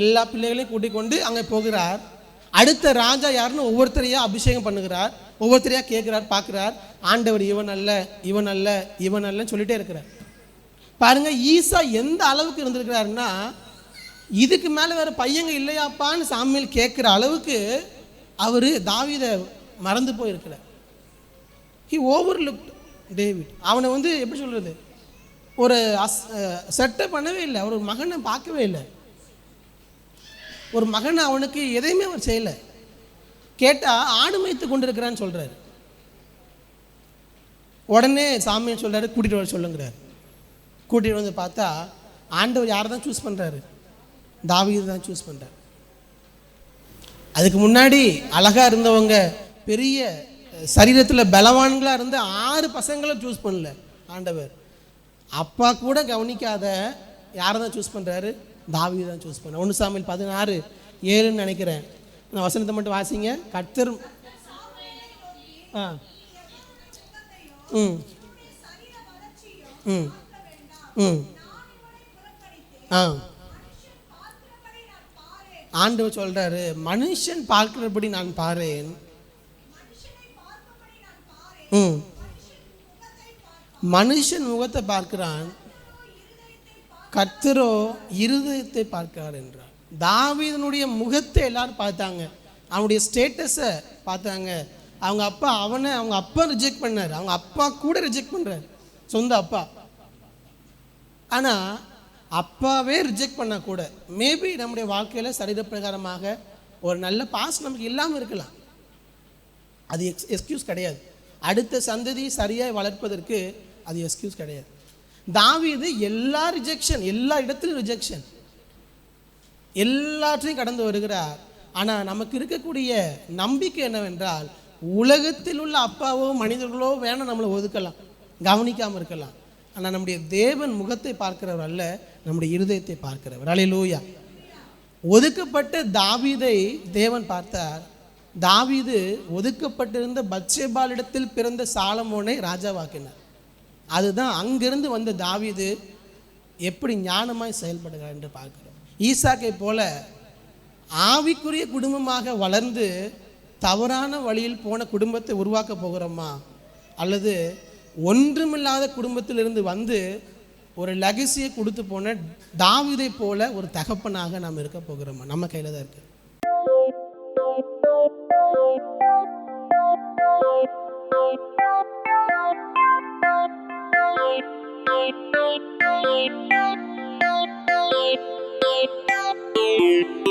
எல்லா பிள்ளைகளையும் கூட்டிக் கொண்டு அங்கே போகிறார். அடுத்த ராஜா யாருன்னு ஒவ்வொருத்தரையாக அபிஷேகம் பண்ணுகிறார், ஒவ்வொருத்தரையாக கேட்குறார், பார்க்குறார். ஆண்டவர் இவன் அல்ல, இவன் அல்ல, இவன் அல்லன்னு சொல்லிட்டே இருக்கிறார். பாருங்கள், ஈசா எந்த அளவுக்கு இருந்திருக்கிறாருன்னா, இதுக்கு மேலே வேறு பையங்க இல்லையாப்பான்னு சாமுவேல் கேட்குற அளவுக்கு அவர் தாவீதை மறந்து போயிருக்கிறார். He overlooked David. அவனை எப்படி சொல்கிறது, ஒரு செட்டப் பண்ணவே இல்லை, அவர் ஒரு மகனை பார்க்கவே இல்லை, ஒரு மகனை அவனுக்கு எதையுமே அவர் செய்யலை. கேட்டால் ஆடு மேய்த்து கொண்டு இருக்கிறான்னு சொல்கிறார். உடனே சாமியை சொல்கிறாரு, கூட்டிகிட்டு வர சொல்லுங்கிறார். கூட்டிகிட்டு வந்து பார்த்தா ஆண்டவர் யாரை தான் சூஸ் பண்ணுறாரு, தாவீது தான் சூஸ் பண்ணுறார். அதுக்கு முன்னாடி அழகாக இருந்தவங்க, பெரிய சரீரத்தில் பலவான்களாக இருந்த 6 பசங்களை சூஸ் பண்ணல ஆண்டவர். அப்பா கூட கவனிக்காத யாரை தான் சூஸ் பண்ணுறாரு, தாவீது தான் சூஸ் பண்ண. 1 சாமுவேல் 16:7 நினைக்கிறேன், நான் வசனத்தை மட்டும் வாசிங்க. கர்த்தர் ஆண்டவர் சொல்றாரு, மனுஷன் பார்க்கிறபடி நான் பாரேன், மனுஷன் முகத்தை பார்க்கிறான், கர்த்தரோ இருதயத்தை பார்க்கிறார் என்றார். தாவீதனுடைய முகத்தை எல்லாரும் பார்த்தாங்க, அவனுடைய ஸ்டேட்டஸை பார்த்தாங்க, அவங்க அப்பா அவங்க அப்பா ரிஜெக்ட் பண்ணார், அவங்க அப்பா கூட ரிஜெக்ட் பண்ணுறார், சொந்த அப்பா. ஆனால் அப்பாவே ரிஜெக்ட் பண்ணால் கூட மேபி நம்முடைய வாழ்க்கையில் சரீரப்பிரகாரமாக ஒரு நல்ல பாஸ் நமக்கு இல்லாமல் இருக்கலாம். அது எக்ஸ்கியூஸ் கிடையாது. அடுத்த சந்ததி சரியாக வளர்ப்பதற்கு அது எக்ஸ்கியூஸ் கிடையாது. தாவீது எல்லா ரிஜெக்ஷன், எல்லா இடத்துலையும் ரிஜெக்ஷன், எல்லாற்றையும் கடந்து வருகிறார். ஆனால் நமக்கு இருக்கக்கூடிய நம்பிக்கை என்னவென்றால், உலகத்தில் உள்ள அப்பாவோ மனிதர்களோ வேணால் நம்மளை ஒதுக்கலாம், கவனிக்காமல் இருக்கலாம். ஆனால் நம்முடைய தேவன் முகத்தை பார்க்கிறவர் அல்ல, நம்முடைய இருதயத்தை பார்க்கிறவர். அல்லேலூயா. ஒதுக்கப்பட்ட தாவீதை தேவன் பார்த்தார். தாவீது ஒதுக்கப்பட்டிருந்த பத்சேபாளிடத்தில் பிறந்த சாலமோனை ராஜாவாக்கினார். அதுதான் அங்கிருந்து வந்த தாவீது எப்படி ஞானமாய் செயல்படுகிறார் என்று பார்க்கிறோம். ஈசாக்கை போல ஆவிக்குரிய குடும்பமாக வளர்ந்து தவறான வழியில் போன குடும்பத்தை உருவாக்க போகிறோமா, அல்லது ஒன்றுமில்லாத குடும்பத்திலிருந்து வந்து ஒரு லெகசியை கொடுத்து போன தாவீதை போல ஒரு தகப்பனாக நாம் இருக்க போகிறோமா? நம்ம கையில் தான் இருக்கு. Thank you.